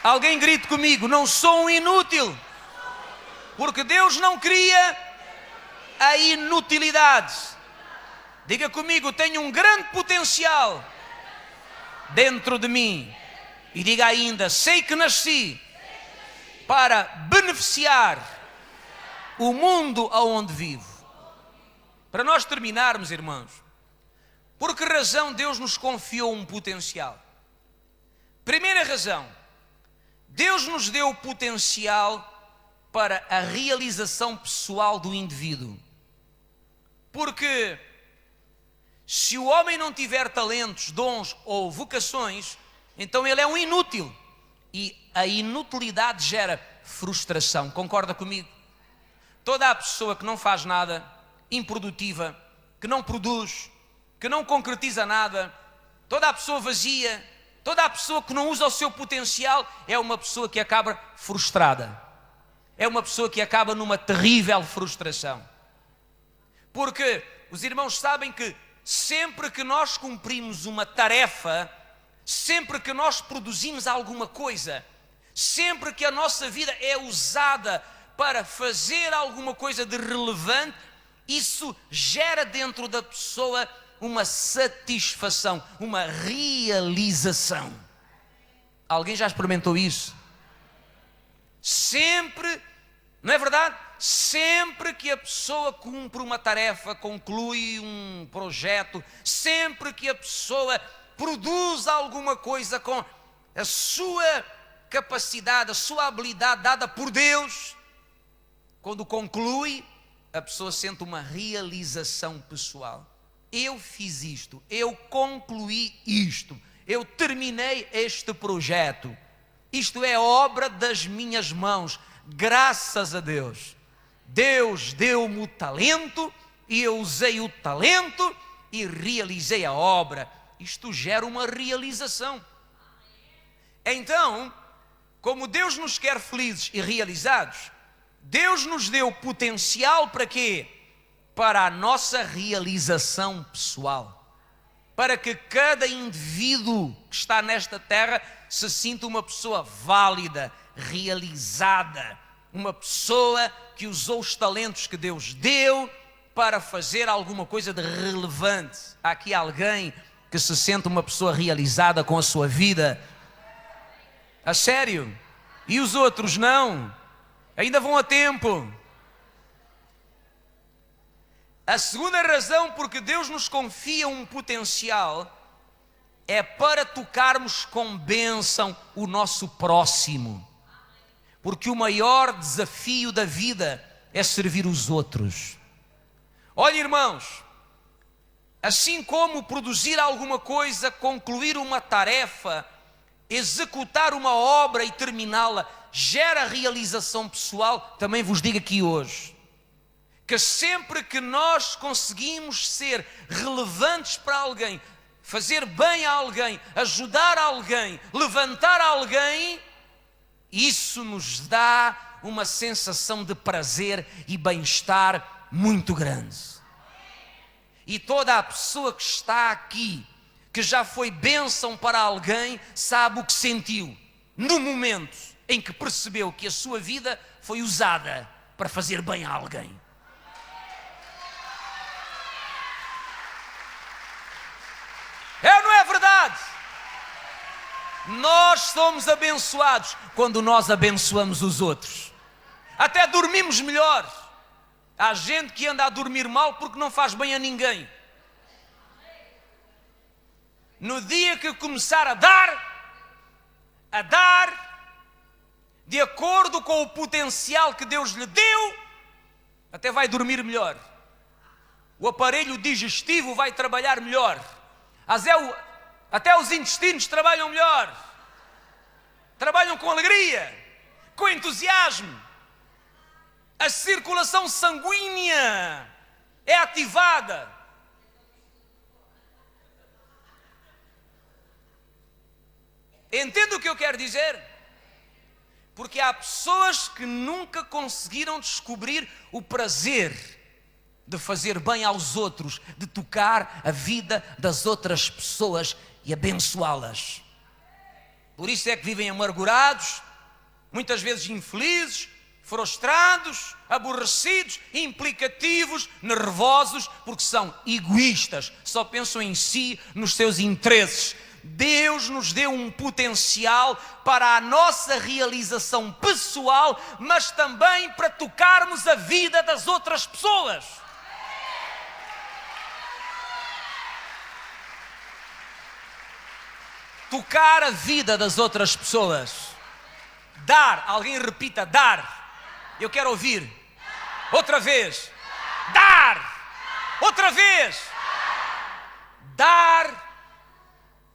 Alguém grite comigo: não sou um inútil, porque Deus não cria a inutilidade. Diga comigo: tenho um grande potencial dentro de mim. E diga ainda: sei que nasci para beneficiar o mundo aonde vivo. Para nós terminarmos, irmãos, por que razão Deus nos confiou um potencial? Primeira razão: Deus nos deu o potencial para a realização pessoal do indivíduo. Porque se o homem não tiver talentos, dons ou vocações, então ele é um inútil. E a inutilidade gera frustração. Concorda comigo? Toda a pessoa que não faz nada, improdutiva, que não produz, que não concretiza nada, toda a pessoa vazia, toda a pessoa que não usa o seu potencial, é uma pessoa que acaba frustrada. é uma pessoa que acaba numa terrível frustração. Porque os irmãos sabem que sempre que nós cumprimos uma tarefa, sempre que nós produzimos alguma coisa, sempre que a nossa vida é usada para fazer alguma coisa de relevante, isso gera dentro da pessoa uma satisfação, uma realização. Alguém já experimentou isso? Sempre, não é verdade? Sempre que a pessoa cumpre uma tarefa, conclui um projeto, sempre que a pessoa produz alguma coisa com a sua capacidade, a sua habilidade dada por Deus, quando conclui, a pessoa sente uma realização pessoal. Eu fiz isto, eu concluí isto, eu terminei este projeto. Isto é obra das minhas mãos, graças a Deus. Deus deu-me o talento e eu usei o talento e realizei a obra. Isto gera uma realização. Então, como Deus nos quer felizes e realizados, Deus nos deu potencial para quê? Para a nossa realização pessoal. Para que cada indivíduo que está nesta terra se sinta uma pessoa válida, realizada, uma pessoa que usou os talentos que Deus deu para fazer alguma coisa de relevante. Há aqui alguém que se sente uma pessoa realizada com a sua vida? A sério? E os outros não? Ainda vão a tempo. A segunda razão porque Deus nos confia um potencial é para tocarmos com bênção o nosso próximo. Porque o maior desafio da vida é servir os outros. Olha, irmãos, assim como produzir alguma coisa, concluir uma tarefa, executar uma obra e terminá-la, gera realização pessoal, também vos digo aqui hoje, que sempre que nós conseguimos ser relevantes para alguém, fazer bem a alguém, ajudar alguém, levantar alguém, isso nos dá uma sensação de prazer e bem-estar muito grande. E toda a pessoa que está aqui, que já foi bênção para alguém, sabe o que sentiu no momento em que percebeu que a sua vida foi usada para fazer bem a alguém. É ou não é verdade? Nós somos abençoados quando nós abençoamos os outros. Até dormimos melhor. Há gente que anda a dormir mal porque não faz bem a ninguém. No dia que começar a dar, de acordo com o potencial que Deus lhe deu, até vai dormir melhor. O aparelho digestivo vai trabalhar melhor. Até os intestinos trabalham melhor. Trabalham com alegria, com entusiasmo. A circulação sanguínea é ativada. Entende o que eu quero dizer? Porque há pessoas que nunca conseguiram descobrir o prazer de fazer bem aos outros, de tocar a vida das outras pessoas e abençoá-las. Por isso é que vivem amargurados, muitas vezes infelizes, frustrados, aborrecidos, implicativos, nervosos, porque são egoístas, só pensam em si, nos seus interesses. Deus nos deu um potencial para a nossa realização pessoal, mas também para tocarmos a vida das outras pessoas. Tocar a vida das outras pessoas. Dar, alguém repita, dar. Eu quero ouvir. Outra vez. Dar. Outra vez. Dar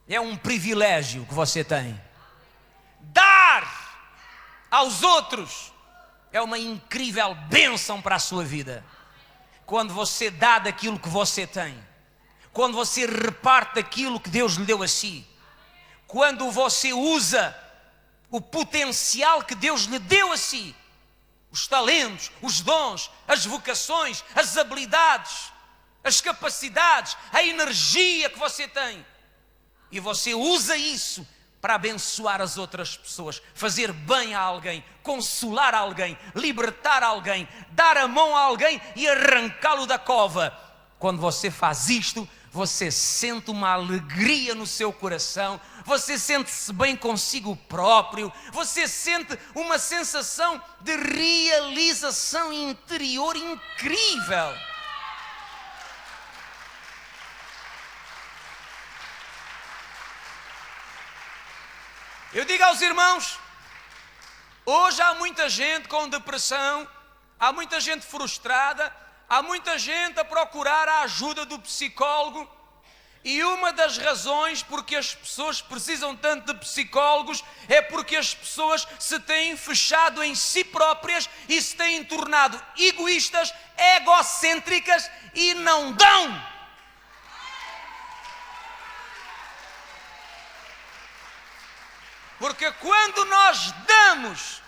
é um privilégio que você tem. Dar aos outros é uma incrível bênção para a sua vida. Quando você dá daquilo que você tem. Quando você reparte daquilo que Deus lhe deu a si. Quando você usa o potencial que Deus lhe deu a si os talentos, os dons, as vocações, as habilidades, as capacidades, a energia que você tem. E você usa isso para abençoar as outras pessoas, fazer bem a alguém, consolar alguém, libertar alguém, dar a mão a alguém e arrancá-lo da cova. Quando você faz isto, você sente uma alegria no seu coração, você sente-se bem consigo próprio, você sente uma sensação de realização interior incrível. Eu digo aos irmãos, hoje há muita gente com depressão, há muita gente frustrada, há muita gente a procurar a ajuda do psicólogo, e uma das razões porque as pessoas precisam tanto de psicólogos é porque as pessoas se têm fechado em si próprias e se têm tornado egoístas, egocêntricas e não dão. Porque quando nós damos,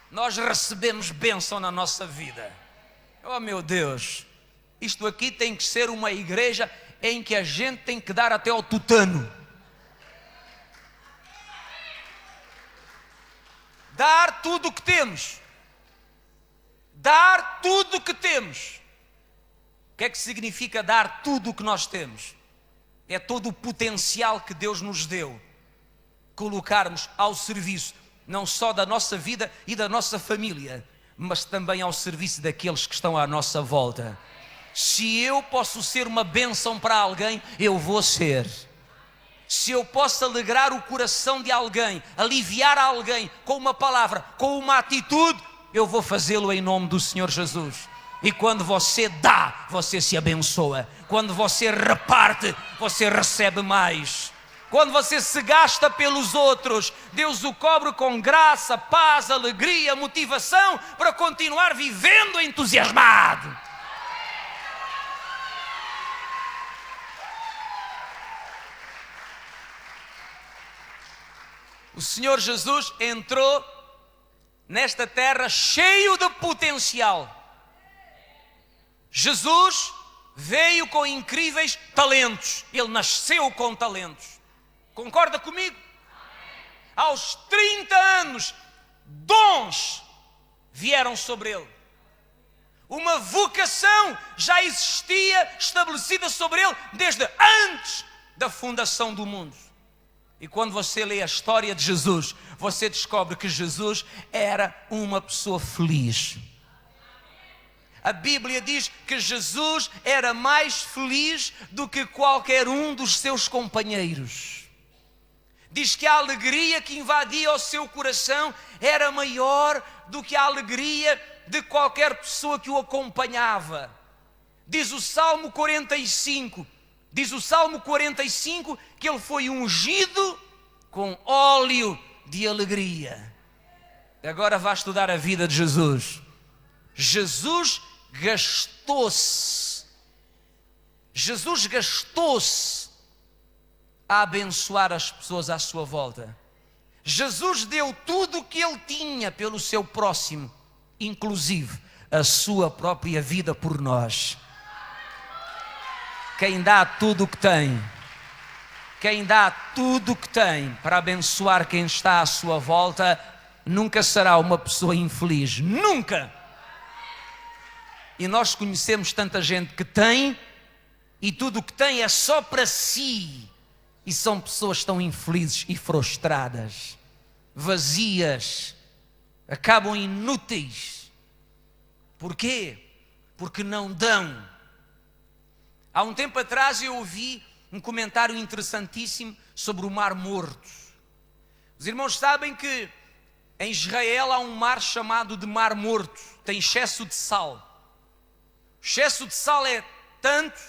nós recebemos bênção na nossa vida. Oh meu Deus, isto aqui tem que ser uma igreja em que a gente tem que dar até ao tutano. Dar tudo o que temos. Dar tudo o que temos. O que é que significa dar tudo o que nós temos? É todo o potencial que Deus nos deu. Colocarmos ao serviço, não só da nossa vida e da nossa família, mas também ao serviço daqueles que estão à nossa volta. Se eu posso ser uma bênção para alguém, eu vou ser. Se eu posso alegrar o coração de alguém, aliviar alguém com uma palavra, com uma atitude, eu vou fazê-lo em nome do Senhor Jesus. E quando você dá, você se abençoa. Quando você reparte, você recebe mais. Quando você se gasta pelos outros, Deus o cobre com graça, paz, alegria, motivação para continuar vivendo entusiasmado. O Senhor Jesus entrou nesta terra cheio de potencial. Jesus veio com incríveis talentos. Ele nasceu com talentos. Concorda comigo? Aos 30 anos, dons vieram sobre ele. Uma vocação já existia estabelecida sobre ele desde antes da fundação do mundo. E quando você lê a história de Jesus, você descobre que Jesus era uma pessoa feliz. A Bíblia diz que Jesus era mais feliz do que qualquer um dos seus companheiros. Diz que a alegria que invadia o seu coração era maior do que a alegria de qualquer pessoa que o acompanhava. Diz o Salmo 45, que ele foi ungido com óleo de alegria. Agora vá estudar a vida de Jesus. Jesus gastou-se a abençoar as pessoas à sua volta. Jesus deu tudo o que ele tinha pelo seu próximo, inclusive a sua própria vida por nós. Quem dá tudo o que tem, para abençoar quem está à sua volta, nunca será uma pessoa infeliz, nunca. E nós conhecemos tanta gente que tem, e tudo o que tem é só para si. E são pessoas tão infelizes e frustradas, vazias, acabam inúteis. Porquê? Porque não dão. Há um tempo atrás eu ouvi um comentário interessantíssimo sobre o Mar Morto. Os irmãos sabem que em Israel há um mar chamado de Mar Morto, tem excesso de sal. O excesso de sal é tanto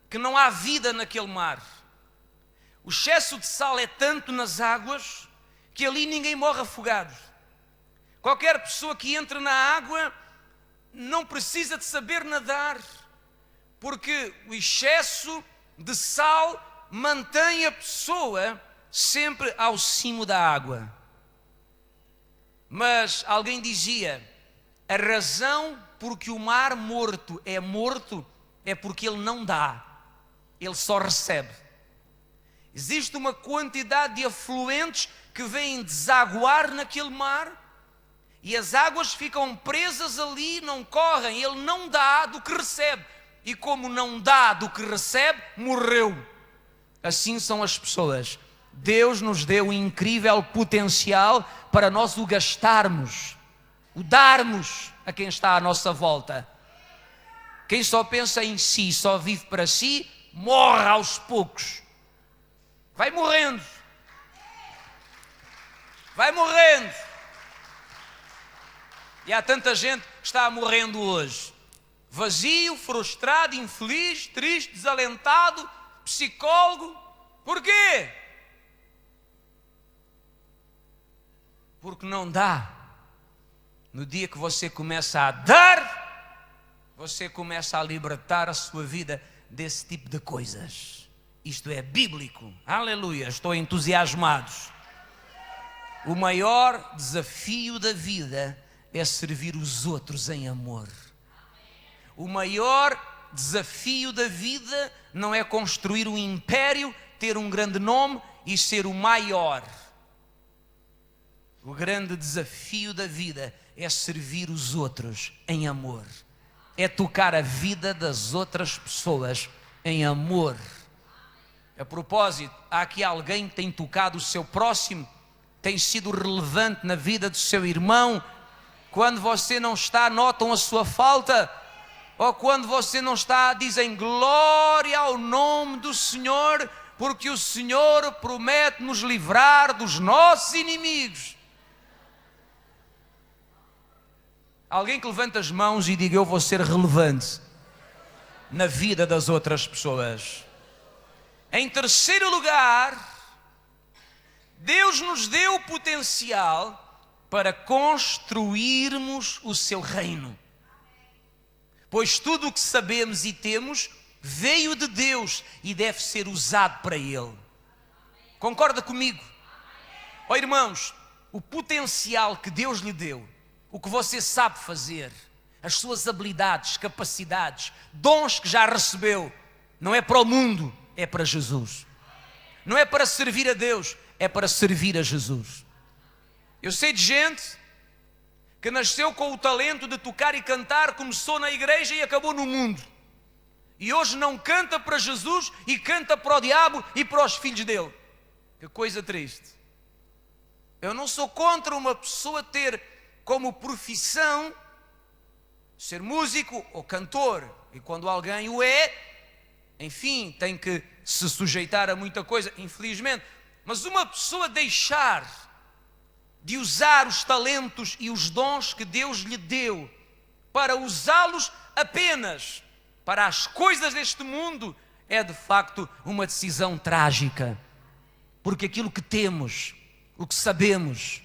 que não há vida naquele mar. O excesso de sal é tanto nas águas que ali ninguém morre afogado. Qualquer pessoa que entre na água não precisa de saber nadar, porque o excesso de sal mantém a pessoa sempre ao cimo da água. Mas alguém dizia, A razão por que o mar morto é porque ele não dá, ele só recebe. Existe uma quantidade de afluentes que vêm desaguar naquele mar e as águas ficam presas ali, não correm, ele não dá do que recebe. E como não dá do que recebe, morreu. Assim são as pessoas. Deus nos deu um incrível potencial para nós o gastarmos, o darmos a quem está à nossa volta. Quem só pensa em si, só vive para si, morre aos poucos. Vai morrendo. Vai morrendo. E há tanta gente que está morrendo hoje. Vazio, frustrado, infeliz, triste, desalentado, psicólogo. Porquê? Porque não dá. No dia que você começa a dar, você começa a libertar a sua vida desse tipo de coisas. Isto é bíblico. Aleluia, estou entusiasmado. O maior desafio da vida é servir os outros em amor. O maior desafio da vida não é construir um império, ter um grande nome e ser o maior. O grande desafio da vida é servir os outros em amor. É tocar a vida das outras pessoas em amor. A propósito, há aqui alguém que tem tocado o seu próximo, tem sido relevante na vida do seu irmão. Quando você não está, notam a sua falta. Ou quando você não está, dizem glória ao nome do Senhor, porque o Senhor promete nos livrar dos nossos inimigos. Alguém que levanta as mãos e diga: eu vou ser relevante na vida das outras pessoas. Em terceiro lugar, Deus nos deu o potencial para construirmos o seu reino. Pois tudo o que sabemos e temos veio de Deus e deve ser usado para Ele. Concorda comigo? Ó irmãos, o potencial que Deus lhe deu, o que você sabe fazer, as suas habilidades, capacidades, dons que já recebeu, não é para o mundo, é para Jesus. Não é para servir a Deus, é para servir a Jesus. Eu sei de gente que nasceu com o talento de tocar e cantar, começou na igreja e acabou no mundo. E hoje não canta para Jesus e canta para o diabo e para os filhos dele. Que coisa triste. Eu não sou contra uma pessoa ter como profissão ser músico ou cantor. E quando alguém o é, enfim, tem que se sujeitar a muita coisa, infelizmente. Mas uma pessoa deixar de usar os talentos e os dons que Deus lhe deu para usá-los apenas para as coisas deste mundo, é de facto uma decisão trágica. Porque aquilo que temos, o que sabemos,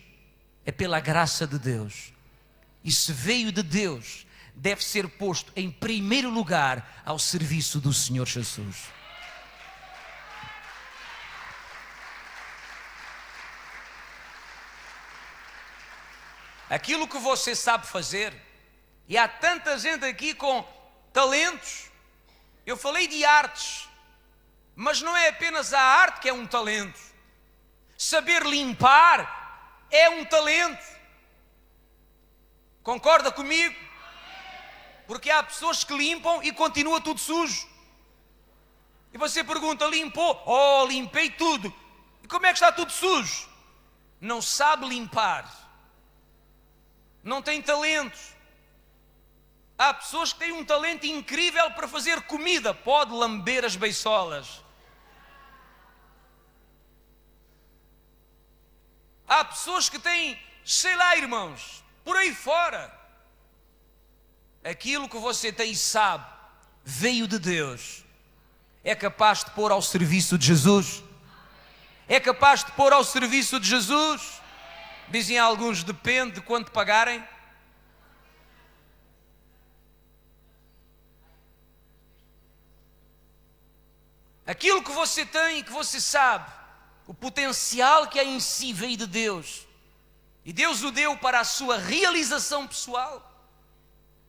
é pela graça de Deus. E se veio de Deus, deve ser posto em primeiro lugar ao serviço do Senhor Jesus. Aquilo que você sabe fazer, e há tanta gente aqui com talentos. Eu falei de artes, mas não é apenas a arte que é um talento. Saber limpar é um talento. Concorda comigo? Porque há pessoas que limpam e continua tudo sujo. E você pergunta: limpou? Oh, limpei tudo. E como é que está tudo sujo? Não sabe limpar. Não tem talento. Há pessoas que têm um talento incrível para fazer comida. Pode lamber as beiçolas. Há pessoas que têm, sei lá, irmãos, por aí fora. Aquilo que você tem e sabe veio de Deus. É capaz de pôr ao serviço de Jesus? É capaz de pôr ao serviço de Jesus? Dizem alguns: depende de quanto pagarem. Aquilo que você tem e que você sabe, o potencial que há em si veio de Deus. E Deus o deu para a sua realização pessoal.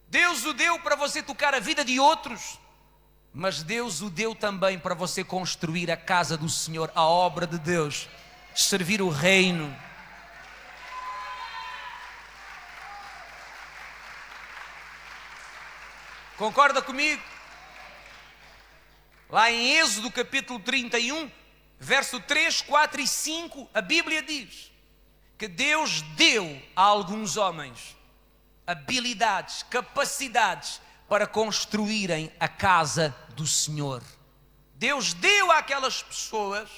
Deus o deu para você tocar a vida de outros, mas Deus o deu também para você construir a casa do Senhor, a obra de Deus, servir o reino. Concorda comigo? Lá em Êxodo capítulo 31, verso 3, 4 e 5, a Bíblia diz que Deus deu a alguns homens habilidades, capacidades para construírem a casa do Senhor. Deus deu àquelas pessoas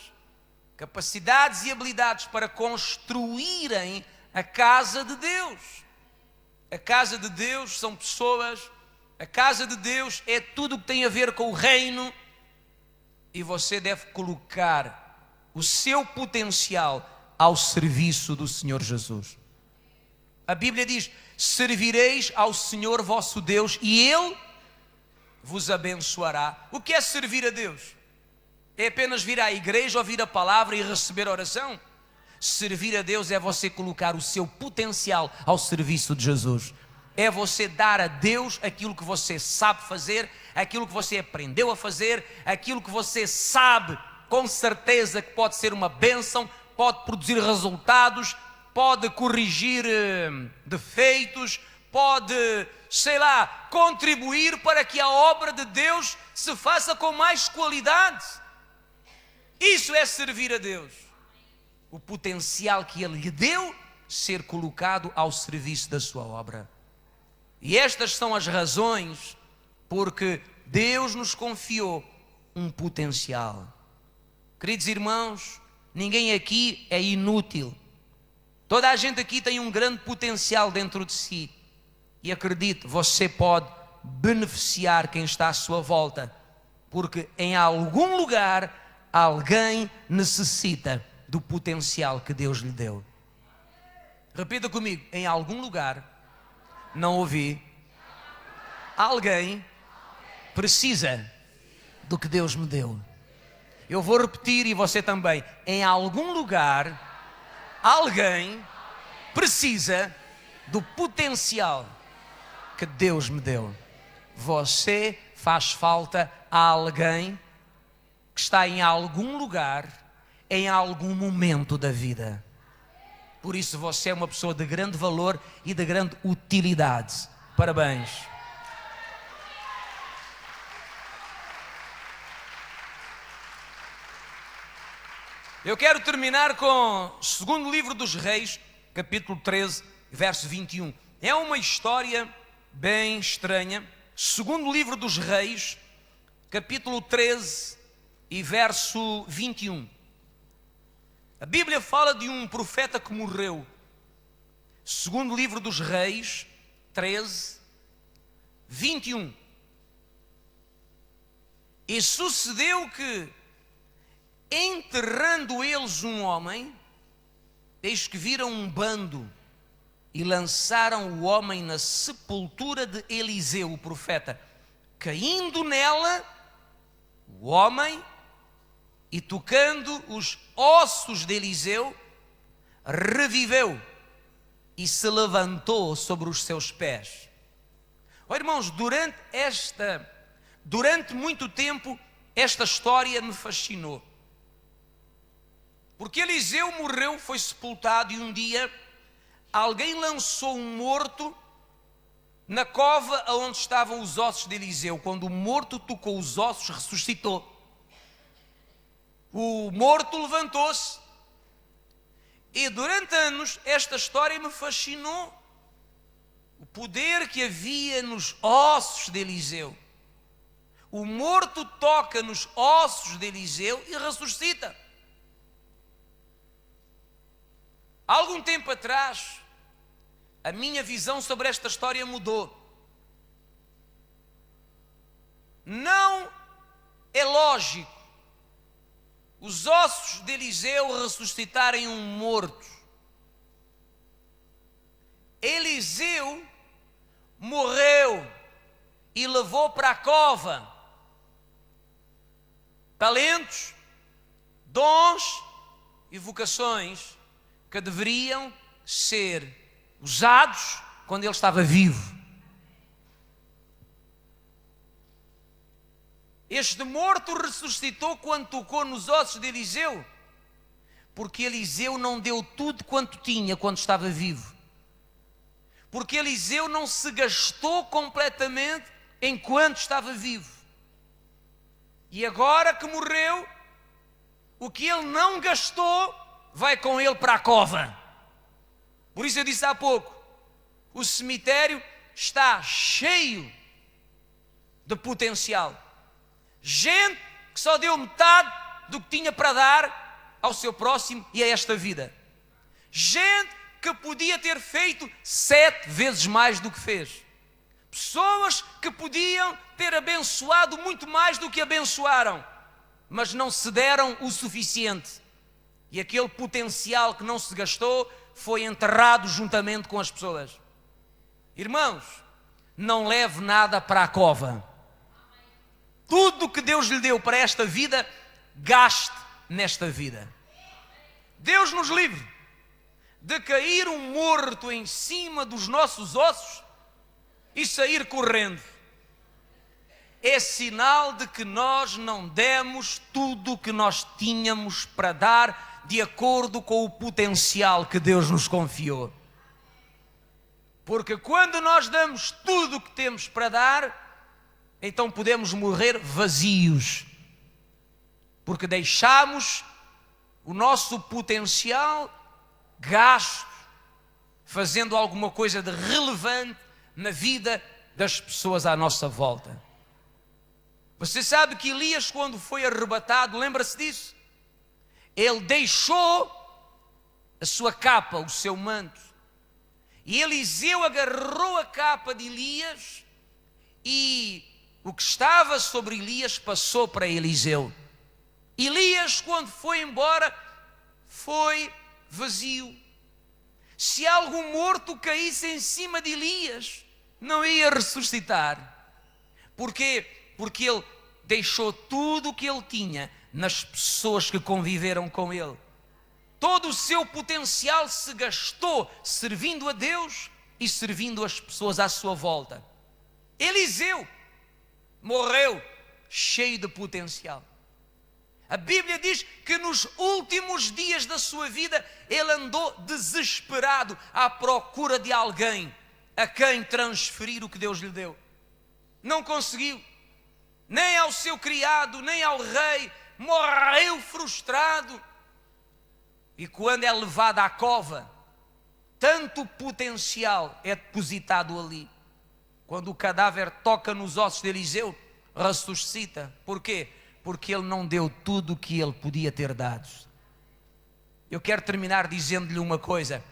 capacidades e habilidades para construírem a casa de Deus. A casa de Deus são pessoas, a casa de Deus é tudo o que tem a ver com o reino, e você deve colocar o seu potencial ao serviço do Senhor Jesus. A Bíblia diz: servireis ao Senhor vosso Deus e Ele vos abençoará. O que é servir a Deus? É apenas vir à igreja, ouvir a palavra e receber a oração? Servir a Deus é você colocar o seu potencial ao serviço de Jesus. É você dar a Deus aquilo que você sabe fazer, aquilo que você aprendeu a fazer, aquilo que você sabe com certeza que pode ser uma bênção, pode produzir resultados, pode corrigir defeitos, pode, contribuir para que a obra de Deus se faça com mais qualidade. Isso é servir a Deus. O potencial que Ele lhe deu ser colocado ao serviço da sua obra. E estas são as razões porque Deus nos confiou um potencial. Queridos irmãos, ninguém aqui é inútil. Toda a gente aqui tem um grande potencial dentro de si. E acredite, você pode beneficiar quem está à sua volta, porque em algum lugar alguém necessita do potencial que Deus lhe deu. Repita comigo: em algum lugar, não ouvi, alguém precisa do que Deus me deu. Eu vou repetir e você também. Em algum lugar, alguém precisa do potencial que Deus me deu. Você faz falta a alguém que está em algum lugar, em algum momento da vida. Por isso você é uma pessoa de grande valor e de grande utilidade. Parabéns. Eu quero terminar com o segundo livro dos Reis, capítulo 13, verso 21. É uma história bem estranha. Segundo livro dos Reis, capítulo 13 e verso 21. A Bíblia fala de um profeta que morreu. Segundo livro dos Reis, 13, 21. E sucedeu que, enterrando eles um homem, eis que viram um bando e lançaram o homem na sepultura de Eliseu, o profeta. Caindo nela, o homem, e tocando os ossos de Eliseu, reviveu e se levantou sobre os seus pés. Oh, irmãos, durante muito tempo, esta história me fascinou. Porque Eliseu morreu, foi sepultado, e um dia alguém lançou um morto na cova onde estavam os ossos de Eliseu. Quando o morto tocou os ossos, ressuscitou. O morto levantou-se. E durante anos esta história me fascinou. O poder que havia nos ossos de Eliseu. O morto toca nos ossos de Eliseu e ressuscita. Há algum tempo atrás, a minha visão sobre esta história mudou. Não é lógico os ossos de Eliseu ressuscitarem um morto. Eliseu morreu e levou para a cova talentos, dons e vocações que deveriam ser usados quando ele estava vivo. Este morto ressuscitou quando tocou nos ossos de Eliseu, porque Eliseu não deu tudo quanto tinha quando estava vivo. Porque Eliseu não se gastou completamente enquanto estava vivo. E agora que morreu, o que ele não gastou vai com ele para a cova. Por isso eu disse há pouco, o cemitério está cheio de potencial. Gente que só deu metade do que tinha para dar ao seu próximo e a esta vida. Gente que podia ter feito 7 vezes mais do que fez. Pessoas que podiam ter abençoado muito mais do que abençoaram, mas não se deram o suficiente. E aquele potencial que não se gastou foi enterrado juntamente com as pessoas. Irmãos, não leve nada para a cova. Tudo que Deus lhe deu para esta vida, gaste nesta vida. Deus nos livre de cair um morto em cima dos nossos ossos e sair correndo. É sinal de que nós não demos tudo o que nós tínhamos para dar de acordo com o potencial que Deus nos confiou. Porque quando nós damos tudo o que temos para dar, então podemos morrer vazios. Porque deixamos o nosso potencial gasto fazendo alguma coisa de relevante na vida das pessoas à nossa volta. Você sabe que Elias, quando foi arrebatado, lembra-se disso? Ele deixou a sua capa, o seu manto. E Eliseu agarrou a capa de Elias e o que estava sobre Elias passou para Eliseu. Elias, quando foi embora, foi vazio. Se algum morto caísse em cima de Elias, não ia ressuscitar. Porquê? Porque ele deixou tudo o que ele tinha nas pessoas que conviveram com ele. Todo o seu potencial se gastou servindo a Deus e servindo as pessoas à sua volta. Eliseu morreu cheio de potencial. A Bíblia diz que nos últimos dias da sua vida ele andou desesperado à procura de alguém a quem transferir o que Deus lhe deu. Não conseguiu, nem ao seu criado, nem ao rei, morreu frustrado. E quando é levado à cova, tanto potencial é depositado ali. Quando o cadáver toca nos ossos de Eliseu, ressuscita. Porquê? Porque ele não deu tudo o que ele podia ter dado. Eu quero terminar dizendo-lhe uma coisa: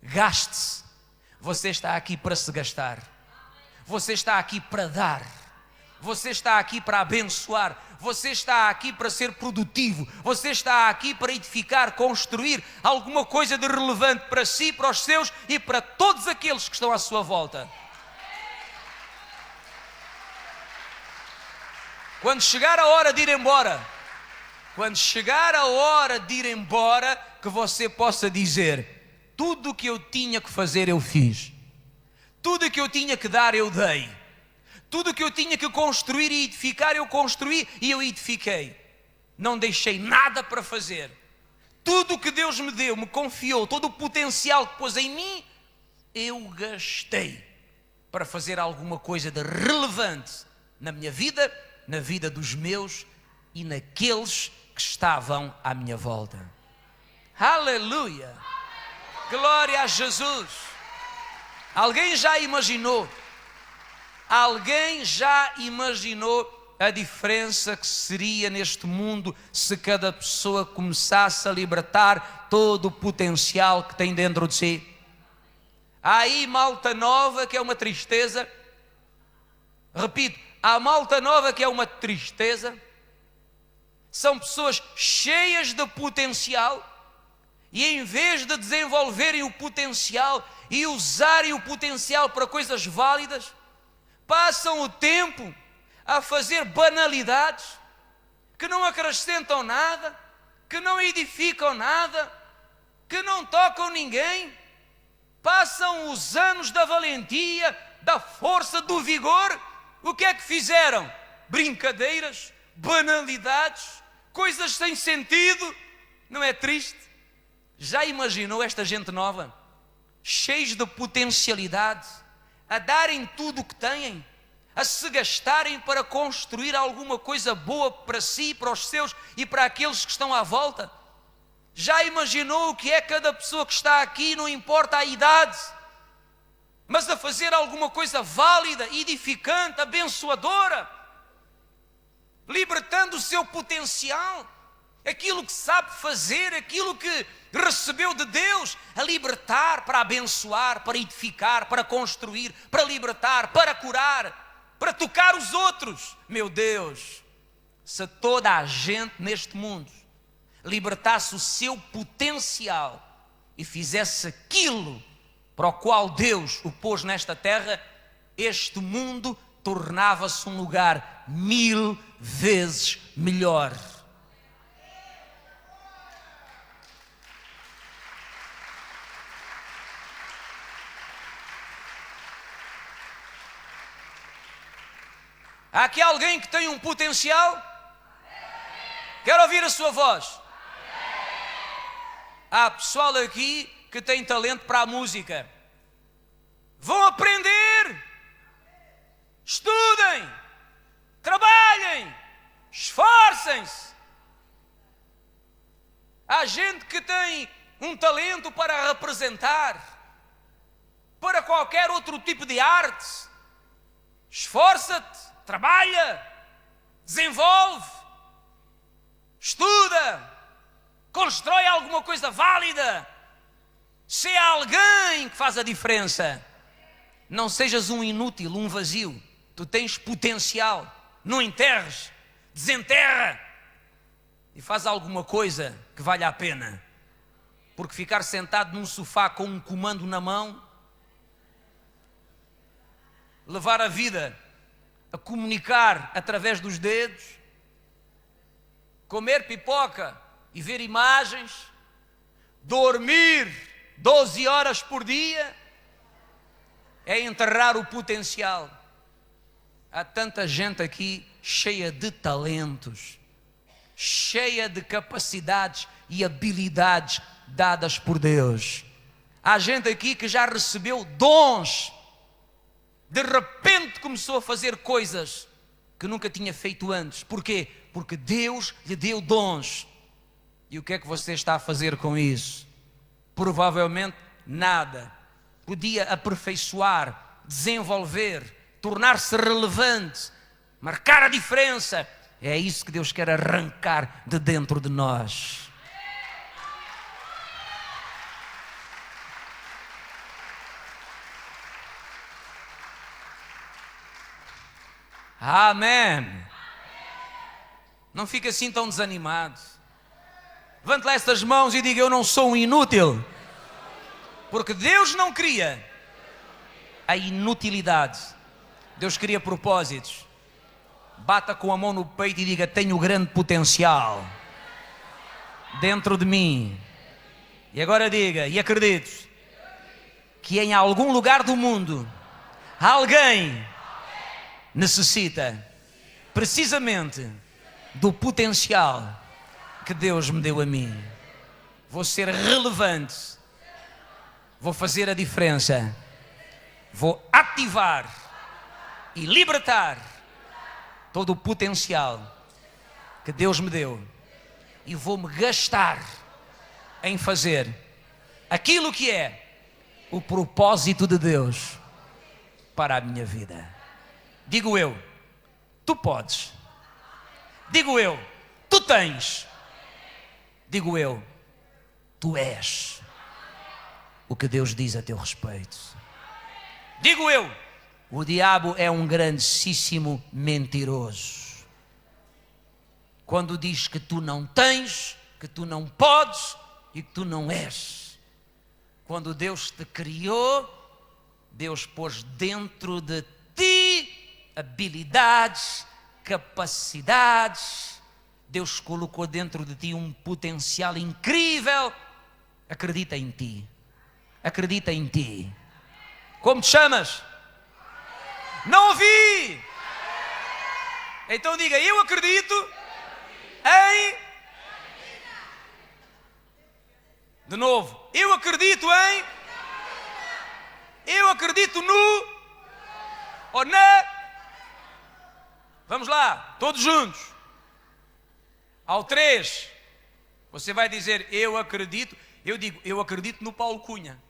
gaste-se. Você está aqui para se gastar. Você está aqui para dar. Você está aqui para abençoar. Você está aqui para ser produtivo. Você está aqui para edificar, construir alguma coisa de relevante para si, para os seus e para todos aqueles que estão à sua volta. Quando chegar a hora de ir embora, que você possa dizer: tudo o que eu tinha que fazer eu fiz. Tudo o que eu tinha que dar eu dei. Tudo o que eu tinha que construir e edificar eu construí e eu edifiquei. Não deixei nada para fazer. Tudo o que Deus me deu, me confiou, todo o potencial que pôs em mim, eu gastei para fazer alguma coisa de relevante na minha vida, na vida dos meus e naqueles que estavam à minha volta. Aleluia! Glória a Jesus! Alguém já imaginou a diferença que seria neste mundo se cada pessoa começasse a libertar todo o potencial que tem dentro de si? Há aí malta nova que é uma tristeza. Repito, há malta nova que é uma tristeza. São pessoas cheias de potencial e em vez de desenvolverem o potencial e usarem o potencial para coisas válidas, passam o tempo a fazer banalidades que não acrescentam nada, que não edificam nada, que não tocam ninguém. Passam os anos da valentia, da força, do vigor. O que é que fizeram? brincadeiras, banalidades, coisas sem sentido. Não é triste? Já imaginou esta gente nova, cheios de potencialidade, a darem tudo o que têm, a se gastarem para construir alguma coisa boa para si, para os seus e para aqueles que estão à volta? Já imaginou o que é cada pessoa que está aqui, não importa a idade, mas a fazer alguma coisa válida, edificante, abençoadora, libertando o seu potencial, aquilo que sabe fazer, aquilo que recebeu de Deus, a libertar para abençoar, para edificar, para construir, para libertar, para curar, para tocar os outros. Meu Deus, se toda a gente neste mundo libertasse o seu potencial e fizesse aquilo para o qual Deus o pôs nesta terra, este mundo tornava-se um lugar 1000 vezes melhor. Há aqui alguém que tem um potencial? Quero ouvir a sua voz. Há pessoal aqui que tem talento para a música. Vão aprender, estudem, trabalhem, esforcem-se. Há gente que tem um talento para representar, para qualquer outro tipo de arte. Esforça-te, trabalha, desenvolve, estuda, constrói alguma coisa válida. Se é alguém que faz a diferença. Não sejas um inútil, um vazio. Tu tens potencial. Não enterres, desenterra e faz alguma coisa que valha a pena. Porque ficar sentado num sofá com um comando na mão, levar a vida a comunicar através dos dedos, comer pipoca e ver imagens, dormir 12 horas por dia, é enterrar o potencial. Há tanta gente aqui cheia de talentos, cheia de capacidades e habilidades dadas por Deus. Há gente aqui que já recebeu dons, de repente começou a fazer coisas que nunca tinha feito antes. Porquê? Porque Deus lhe deu dons. E o que é que você está a fazer com isso? Provavelmente nada. Podia aperfeiçoar, desenvolver, tornar-se relevante, marcar a diferença. É isso que Deus quer arrancar de dentro de nós. Amém. Não fique assim tão desanimado. Levante lá estas mãos e diga: eu não sou um inútil. Porque Deus não cria a inutilidade. Deus cria propósitos. Bata com a mão no peito e diga: tenho grande potencial dentro de mim. E agora diga, e acredito, que em algum lugar do mundo alguém necessita precisamente do potencial que Deus me deu a mim. Vou ser relevante, vou fazer a diferença, vou ativar e libertar todo o potencial que Deus me deu e vou-me gastar em fazer aquilo que é o propósito de Deus para a minha vida. Digo eu, tu podes. Digo eu, tu tens. Digo eu, tu és o que Deus diz a teu respeito. Digo eu, o diabo é um grandíssimo mentiroso. Quando diz que tu não tens, que tu não podes e que tu não és. Quando Deus te criou, Deus pôs dentro de ti habilidades, capacidades. Deus colocou dentro de ti um potencial incrível. Acredita em ti. Acredita em ti. Como te chamas? Não ouvi. Então diga, eu acredito em... De novo, eu acredito em... Eu acredito no... Ou na... Vamos lá, todos juntos. Ao 3, você vai dizer, eu acredito. Eu digo, eu acredito no Paulo Cunha.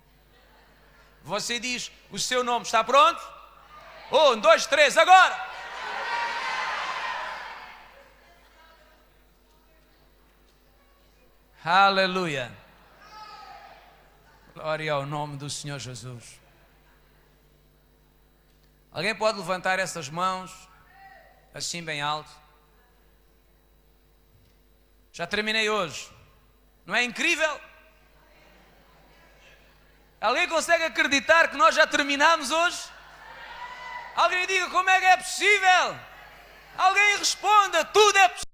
Você diz o seu nome, está pronto? 1, 2, 3, agora! Aleluia! Glória ao nome do Senhor Jesus. Alguém pode levantar essas mãos, assim bem alto? Já terminei hoje. Não é incrível? Alguém consegue acreditar que nós já terminamos hoje? Alguém diga como é que é possível? Alguém responda, tudo é possível.